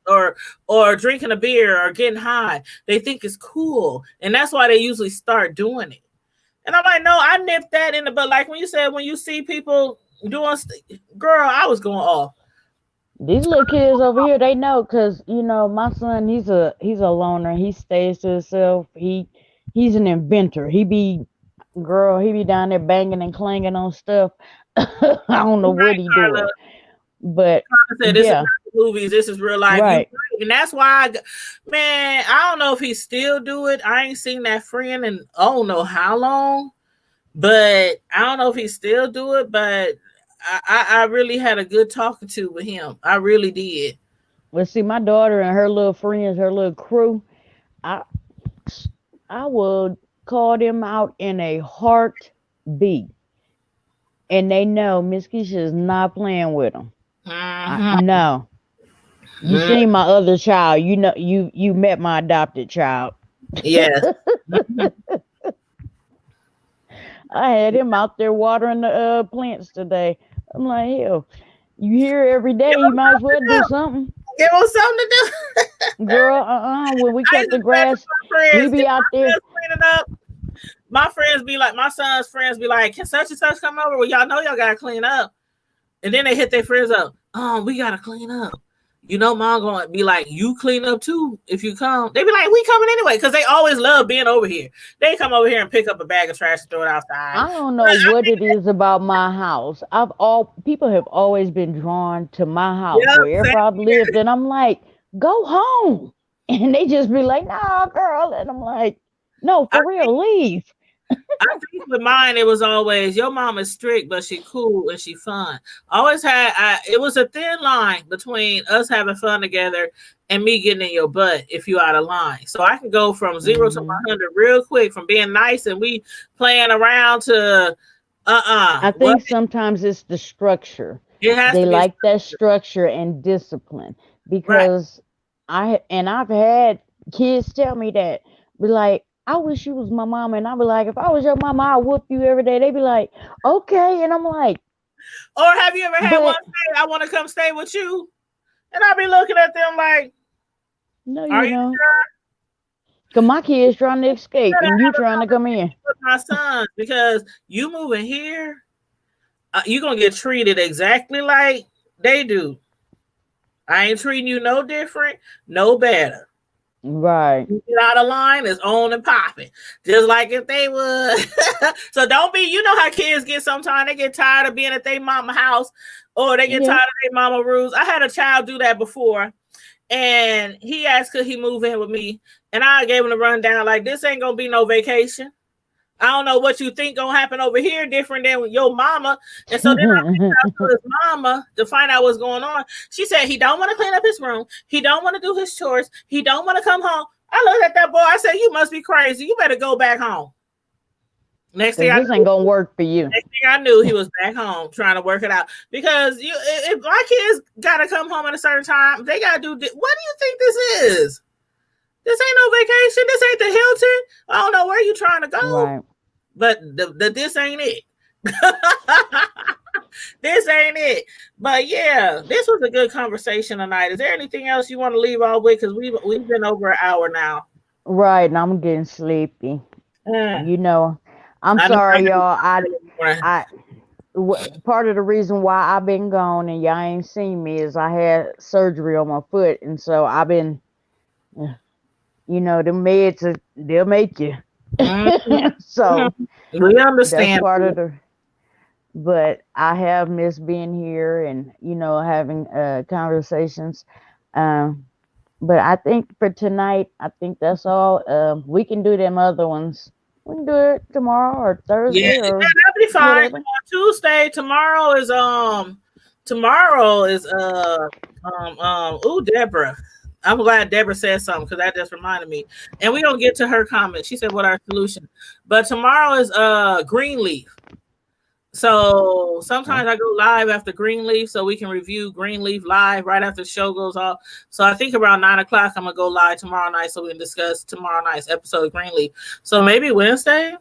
or drinking a beer or getting high. They think it's cool. And that's why they usually start doing it. And I'm like, no, I nipped that in the butt. Like when you said, when you see people doing, girl, I was going off. These little kids over here, they know, because my son, he's a loner. He stays to himself. He's an inventor. He be down there banging and clanging on stuff. I don't know what he doing, but this is movies. This is real life, right? And that's why, I don't know if he still do it. I ain't seen that friend in I don't know how long, but I don't know if he still do it. But I really had a good talking to with him. I really did. Well, see, my daughter and her little friends, her little crew, I would call them out in a heartbeat, and they know Miss Keisha is not playing with them. No, you seen my other child. You met my adopted child. Yes. I had him out there watering the plants today. I'm like, hell, you here every day. You might as well do something. Give him something to do. Girl, when we cut the grass, we be out there cleaning up. My friends be like, my son's friends be like, can such and such come over? Well, y'all know y'all gotta clean up. And then they hit their friends up. We gotta clean up. Mom gonna be like, you clean up too if you come. They be like, we coming anyway, because they always love being over here. They come over here and pick up a bag of trash and throw it outside. I don't know what it is about my house. People have always been drawn to my house wherever I've lived, and I'm like, go home. And they just be like, nah, girl. And I'm like, no, for real, leave. I think with mine, it was always, your mom is strict, but she cool and she fun. Always it was a thin line between us having fun together and me getting in your butt if you out of line. So I can go from 0 to 100 real quick, from being nice and we playing around to I think sometimes it's the structure. They like that structure and discipline, because I've had kids tell me that, be like, I wish you was my mama. And I'll be like, if I was your mama, I'll whoop you every day. They be like, okay. And I'm like, or have you ever had one say, I want to come stay with you? And I'll be looking at them like, no, you don't. Because my kids trying to escape and you trying to come in. With my sons, because you moving here, you're going to get treated exactly like they do. I ain't treating you no different, no better. Right. You get out of line, it's on and popping. Just like if they would. So don't be, how kids get sometimes. They get tired of being at their mama house, or they get tired of their mama rules. I had a child do that before, and he asked could he move in with me, and I gave him the rundown like, this ain't gonna be no vacation. I don't know what you think gonna happen over here different than with your mama. And so then I reached out to his mama to find out what's going on. She said he don't want to clean up his room. He don't want to do his chores. He don't want to come home. I looked at that boy. I said, "You must be crazy. You better go back home." Next thing Because I this ain't gonna work for you. Next thing I knew, he was back home trying to work it out. Because if my kids gotta come home at a certain time, they gotta do. What do you think this is? This ain't no vacation. This ain't the Hilton. I don't know where you trying to go, Right. but this ain't it. This ain't it. But yeah, this was a good conversation tonight. Is there anything else you want to leave off with? Because we've been over an hour now. Right, and I'm getting sleepy. You know, I'm I know. sorry, y'all. I Part of the reason why I've been gone and y'all ain't seen me is I had surgery on my foot, and so I've been, you know, the meds they'll make you. So we understand. that's part of the. But I have missed being here and having conversations. But I think for tonight, I think that's all. We can do them other ones. We can do it tomorrow or Thursday or that'll be fine. whatever. Tuesday. Tomorrow is Deborah. I'm glad Deborah said something because that just reminded me. And we don't get to her comment. She said, "What our solution?" But tomorrow is Greenleaf. So sometimes I go live after Greenleaf so we can review Greenleaf live right after the show goes off. So I think around 9 o'clock I'm gonna go live tomorrow night so we can discuss tomorrow night's episode of Greenleaf. So maybe Wednesday.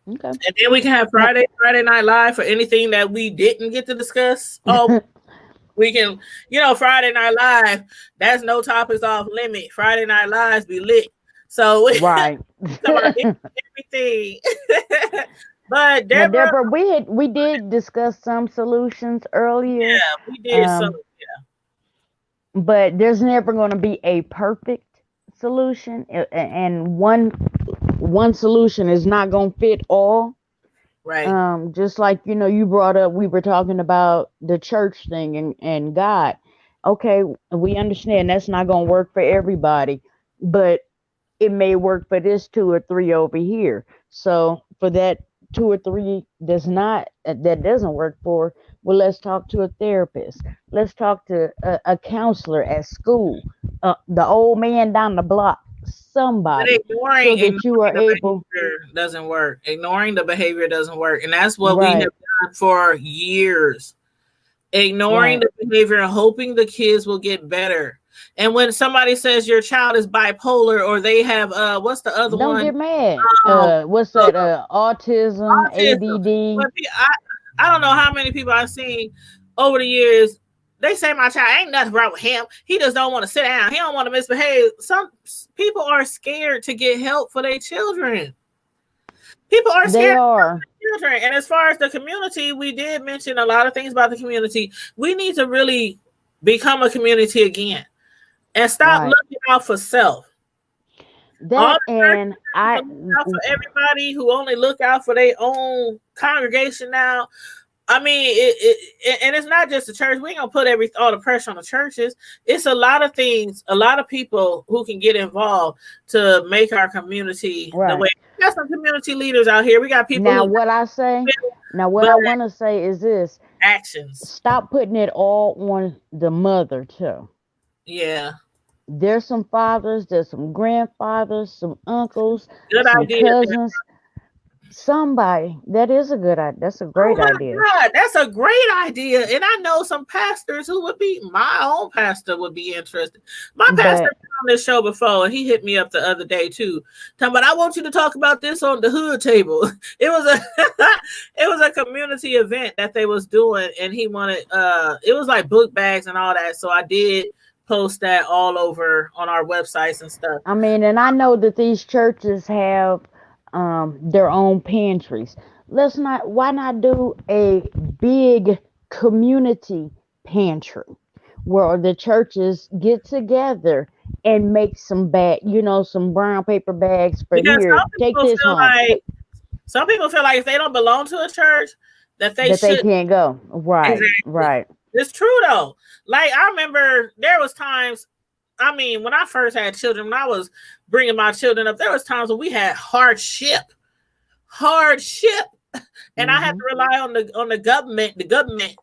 Okay. And then we can have Friday night live for anything that we didn't get to discuss. Oh, we can, Friday night live. That's no topics off limit. Friday night lives be lit. So right. everything. But Deborah, we did discuss some solutions earlier. Yeah, we did. Yeah. But there's never going to be a perfect solution, and one solution is not going to fit all. Right. Just like you brought up, we were talking about the church thing and God. Okay, we understand that's not going to work for everybody, but it may work for this 2 or 3 over here. So for that 2 or 3 that doesn't work for, well, let's talk to a therapist. Let's talk to a counselor at school, the old man down the block, somebody, so that you are able. Doesn't work. Ignoring the behavior doesn't work, and that's what we have done for years. Ignoring the behavior and hoping the kids will get better. And when somebody says your child is bipolar or they have what's the other one? Don't get mad. What's that? Autism, ADD. I don't know how many people I've seen over the years. They say my child ain't nothing wrong with him. He just don't want to sit down. He don't want to misbehave. Some people are scared to get help for their children. People are scared. They are. Children. And as far as the community, we did mention a lot of things about the community. We need to really become a community again. And stop looking out for self. That and I for everybody who only look out for their own congregation now. I mean, and it's not just the church. We ain't gonna put all the pressure on the churches. It's a lot of things, a lot of people who can get involved to make our community the way. We got some community leaders out here. We got people. Now, what I want to say is this: actions. Stop putting it all on the mother too. Yeah. There's some fathers, there's some grandfathers, some uncles, good some idea, cousins. Somebody. That is a good idea. That's a great idea. God, that's a great idea. And I know some pastors who would be, my own pastor would be interested. My pastor been on this show before, and he hit me up the other day too. Talking about, I want you to talk about this on the hood table. It was a community event that they was doing, and he wanted it was like book bags and all that. So I did post that all over on our websites and stuff. I mean, and I know that these churches have their own pantries. Why not do a big community pantry where the churches get together and make some some brown paper bags for here. Take this home. Some people feel like if they don't belong to a church, that they can't go. Right, exactly. Right. It's true though. Like I remember there was times, I mean, when I first had children, when I was bringing my children up, there was times when we had hardship, and I had to rely on the government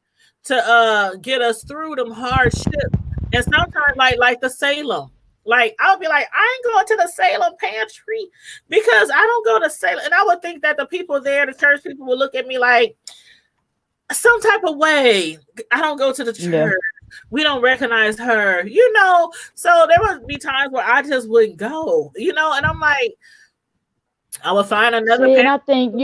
to get us through them hardships. And sometimes like the Salem, Like I would be like, I ain't going to the Salem pantry because I don't go to Salem, and I would think that the people there, the church people, would look at me like some type of way. I don't go to the Yeah. church. We don't recognize her, you know. So there would be times where I just wouldn't go, you know, and I'm like, I would find another See, and parent, I think,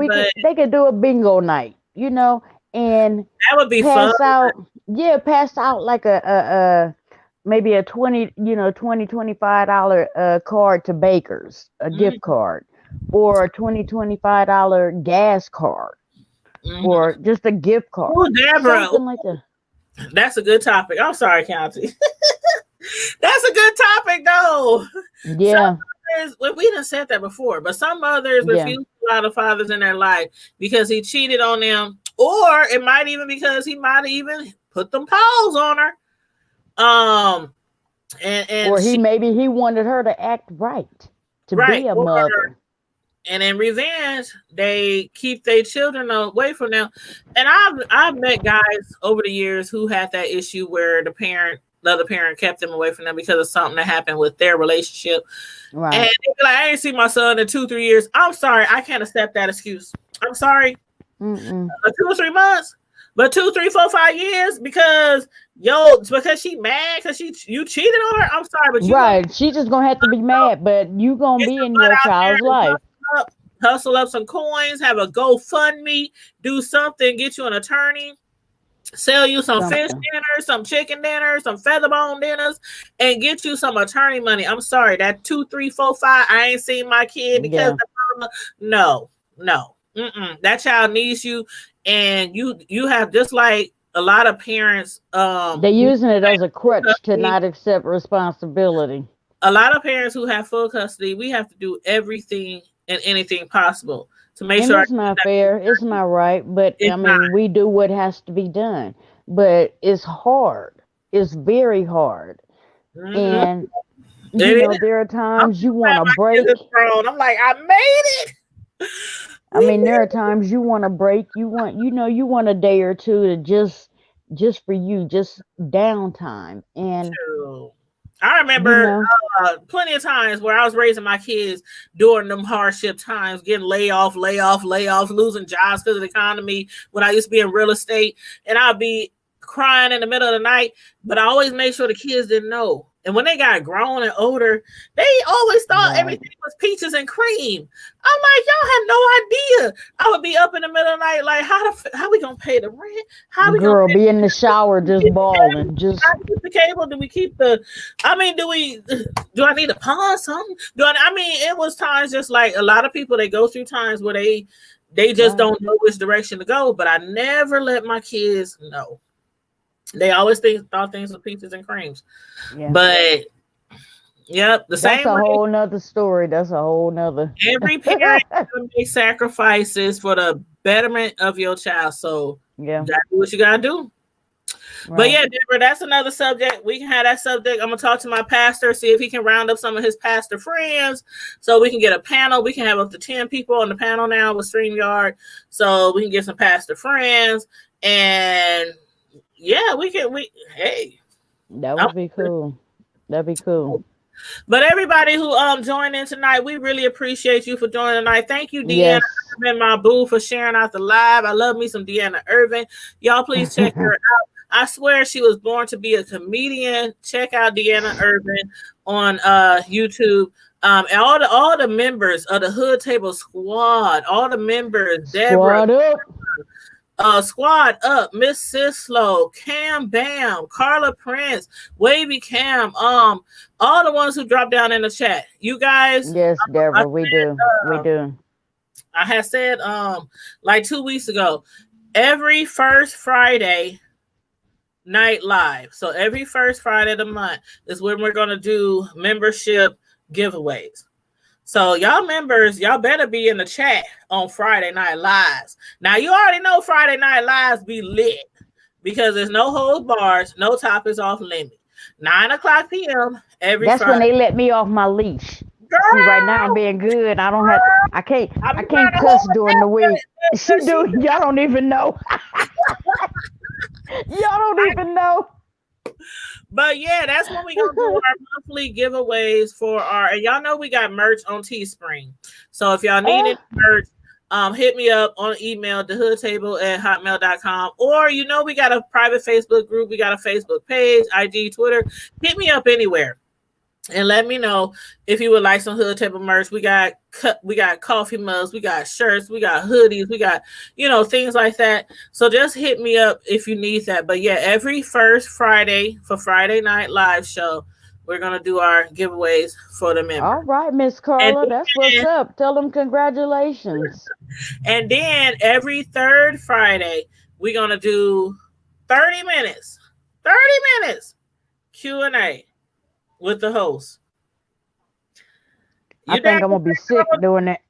but they could do a bingo night, and that would be fun. pass out, yeah, pass out like a maybe a 20, $25 card to Baker's, a gift card, or a $25 gas card, or just a gift card, Oh, Deborah, something like that. that's a good topic. I'm sorry, County. That's a good topic, though. Yeah, Well, we done said that before, but some mothers yeah, refuse to allow the fathers in their life because he cheated on them, or it might even because he might even put them paws on her. And or maybe he wanted her to act right, to be a mother. And in revenge, they keep their children away from them. And I've met guys over the years who had that issue where the other parent kept them away from them because of something that happened with their relationship. Right. And they'd be like, I ain't seen my son in 2-3 years. I'm sorry, I can't accept that excuse. I'm sorry. 2 or 3 months, but 2, 3, 4, 5 years because she mad because you cheated on her. I'm sorry, but right, she just gonna have to be mad, but you gonna be in your child's life. Hustle up some coins, have a GoFundMe, do something, get you an attorney, sell you some fish dinners, some chicken dinners, some featherbone dinners, and get you some attorney money. I'm sorry, that 2, 3, 4, 5. I ain't seen my kid because the mama. No. That child needs you, and you have, just like a lot of parents. They're using it as a crutch to not accept responsibility. A lot of parents who have full custody, we have to do everything and anything possible to make sure. It's not fair. It's not right. But I mean, we do what has to be done. But it's hard. It's very hard. And there are times you want to break. I'm like, I made it. I mean, there are times you want to break. You want a day or two to just for you, just downtime. And I remember plenty of times where I was raising my kids during them hardship times, getting layoffs, losing jobs because of the economy when I used to be in real estate, and I'd be crying in the middle of the night, but I always made sure the kids didn't know. And when they got grown and older, they always thought everything was peaches and cream. I'm like, y'all had no idea. I would be up in the middle of the night, like, how we gonna pay the rent? How we gonna be in the shower just bawling? Just keep the cable? Do we keep the? I mean, do I need to pawn something? It was times just like a lot of people. They go through times where they just don't know which direction to go. But I never let my kids know. They always thought things were peaches and creams. Yeah. But that's a whole nother story. That's a whole nother. Every parent makes sacrifices for the betterment of your child. So you gotta do what you gotta do. Right. But Deborah, that's another subject. We can have that subject. I'm gonna talk to my pastor, see if he can round up some of his pastor friends so we can get a panel. We can have up to 10 people on the panel now with StreamYard. So we can get some pastor friends, and hey. That would be cool. That'd be cool. But everybody who joined in tonight, we really appreciate you for joining tonight. Thank you, Deanna, and my boo, for sharing out the live. I love me some Deanna Irvin. Y'all please check her out. I swear she was born to be a comedian. Check out Deanna Irvin on YouTube. And all the members of the Hood Table Squad, all the members, Deborah, Squad Up, Miss Sislo, Cam Bam, Carla Prince, Wavy Cam, all the ones who dropped down in the chat. You guys, yes, Deborah, we do. I had said like 2 weeks ago, every first Friday night live. So every first Friday of the month is when we're gonna do membership giveaways. So y'all members, y'all better be in the chat on Friday Night Lives. Now you already know Friday Night Lives be lit because there's no holds bars, no topics off limit. 9:00 p.m. every That's Friday. When they let me off my leash. Girl, see, right now I'm being good. I can't cuss during the week. Y'all don't even know. Y'all don't even know. But yeah, that's when we gonna do our monthly giveaways for our, and y'all know we got merch on Teespring. So if y'all need any merch, hit me up on email, thehoodtable@hotmail.com. Or we got a private Facebook group, we got a Facebook page, IG, Twitter. Hit me up anywhere. And let me know if you would like some Hood Table merch. We got coffee mugs, we got shirts, we got hoodies, we got things like that. So just hit me up if you need that. But yeah, every first Friday for Friday night live show, we're gonna do our giveaways for the members. All right, Miss Carla, that's what's up. Tell them congratulations. And then every third Friday, we're gonna do 30 minutes Q&A with the host. I think I'm gonna be sick doing that.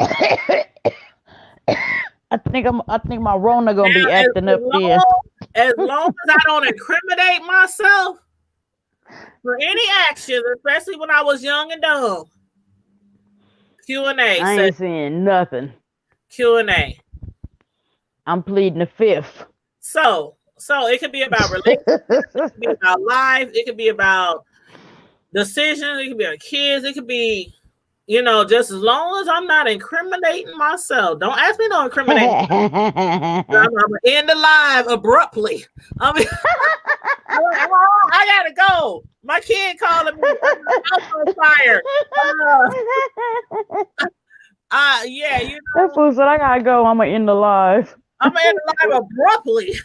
I think my Rona gonna be acting up there. As long as I don't incriminate myself for any actions, especially when I was young and dumb. Q&A. I ain't saying nothing. Q&A. I'm pleading the fifth. So it could be about relationships, it could be about life, it could be about decisions, it could be about kids, it could be, just as long as I'm not incriminating myself. Don't ask me to incriminate myself. I'm gonna end the live abruptly. I gotta go. My kid calling me. I'm on fire. Yeah, That fool said I gotta go. I'm gonna end the live. I'm gonna end the live abruptly.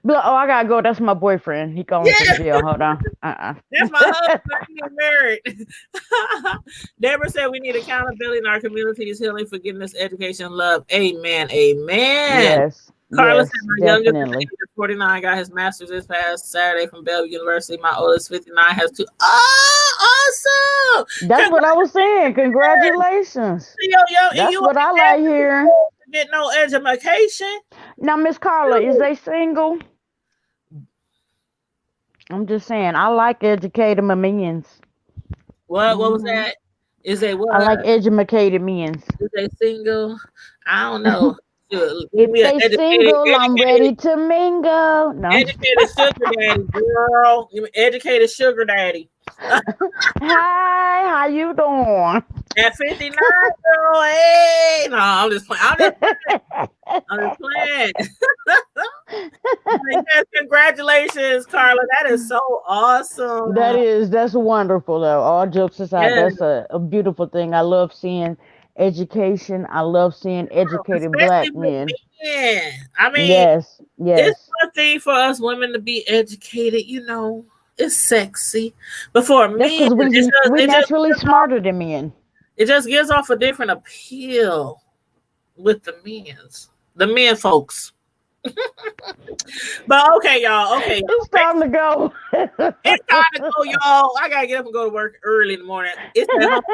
I gotta go. That's my boyfriend. He calling from jail. Hold on. That's my husband. We get married. Deborah said we need accountability in our communities, healing, forgiveness, education, love. Amen. Amen. Yes. Carla said my definitely. youngest 49 got his master's this past Saturday from Bellevue University. My oldest 59 has 2. Oh, awesome! That's what I was saying. Congratulations. That's what I like hearing. Get no education. Now, Miss Carla, is they single? I'm just saying, I like educated men's. What was that? Is they what? I like educated men's. Is they single? I don't know. If they single, I'm ready to mingle. No. Educated sugar daddy, girl. Educated sugar daddy. Hi, how you doing? At 59, girl. Hey, no, I'm just playing. Yes, congratulations, Carla. That is so awesome. That's wonderful, though. All jokes aside, that's a beautiful thing. I love seeing education. I love seeing educated Black men. Yeah, I mean, yes. It's one thing for us women to be educated, it's sexy. But for men, we're naturally smarter than men. It just gives off a different appeal with the men folks. But okay, y'all. Okay, it's time to go. It's time to go, y'all. I gotta get up and go to work early in the morning. It's at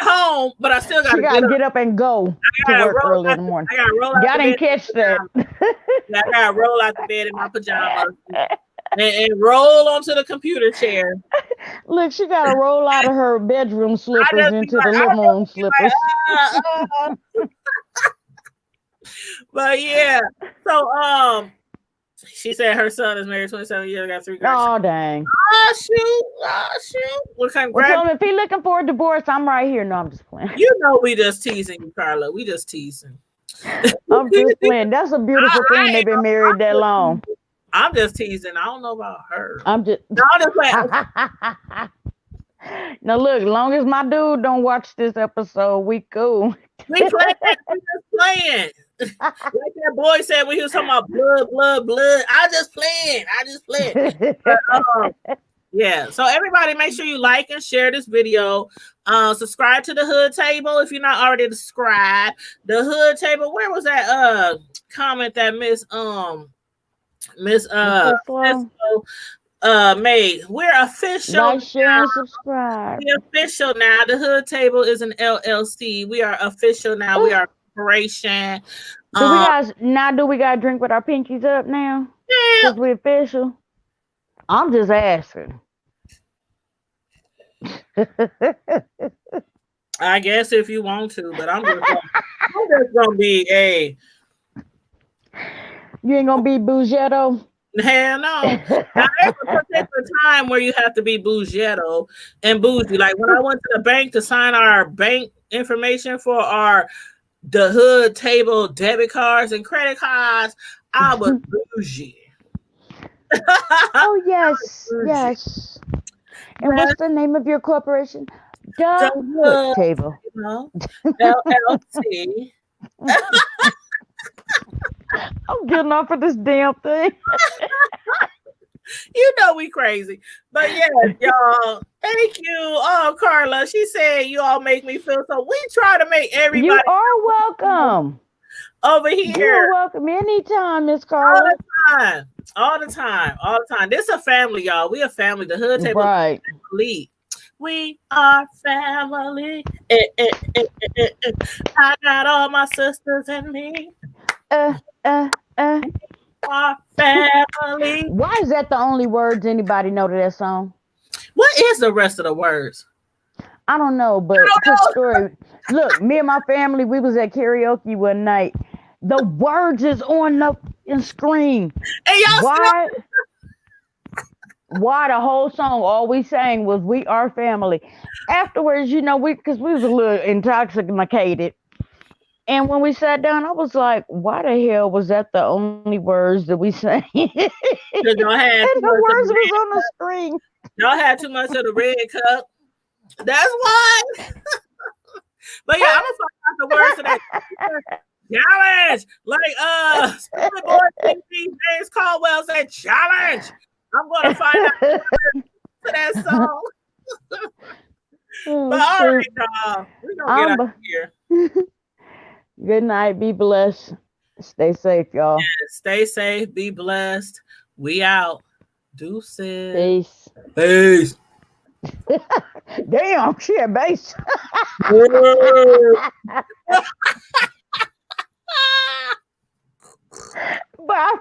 home, but I still gotta get up and go to work early in the morning. I gotta roll out. Y'all didn't catch that. I gotta roll out the bed in my pajamas and roll onto the computer chair. Look, she gotta roll out of her bedroom slippers into the living room slippers. But yeah, so she said her son is married 27 years, got 3 girls. Oh dang! Oh shoot! Well, tell him if he looking for a divorce, I'm right here. No, I'm just playing. We just teasing you, Carla. We just teasing. I'm just playing. That's a beautiful thing. They've been married that long. I'm just teasing. I don't know about her. I'm just playing. Now look, as long as my dude don't watch this episode, we cool. We playing. We just playing. Like that boy said when he was talking about blood. I just playing. But, yeah. So everybody, make sure you like and share this video. Subscribe to the Hood Table if you're not already subscribed. The Hood Table. Where was that comment that Miss made? We're official. Like, share, and subscribe. We're official now. The Hood Table is an LLC. We are official now. We are a corporation. Do we gotta drink with our pinkies up now? Yeah. Because we're official. I'm just asking. I guess if you want to, but I'm just gonna be a. You ain't gonna be Bougetto? Hell no. Now there's a particular time where you have to be bougietto and bougie. Like when I went to the bank to sign our bank information for the hood table debit cards and credit cards, I was bougie. Oh yes, Bougie. yes. And Yes, what's the name of your corporation? the The Hood hood, Table. you know, LLC. I'm getting off of this damn thing. You know we crazy. But yes, y'all. Thank you. Oh, Carla. She said you all make me feel so. We try to make You everybody are welcome. over You're here welcome anytime, Miss all Carla. the time. All the time. All the time. This a family, y'all. We a family. The hood table Right. lead. We are family. I got all my sisters and me. Uh, uh, uh. Our family. Why is that the only words anybody know to that song? What is the rest of the words? I don't know, but quick story. Look, me and my family, we was at karaoke one night. The words is on the screen. And y'all Why? Why the whole song all we sang was "We Are Family." Afterwards, because we was a little intoxicated, and when we sat down, I was like, "Why the hell was that the only words that we sang?" And still, y'all had too the much of words the was on the screen. y'all had too much of the red cup. That's why. But yeah, I'm gonna find out the words to that challenge. Like Schoolboy Boy James Caldwell said challenge. I'm gonna find out the words to that song. But all right, y'all. We're gonna get out of here. Good night. Be blessed. Stay safe, y'all. Stay safe, be blessed. We out. Deuces. Peace. Peace. Damn, she had bass. But I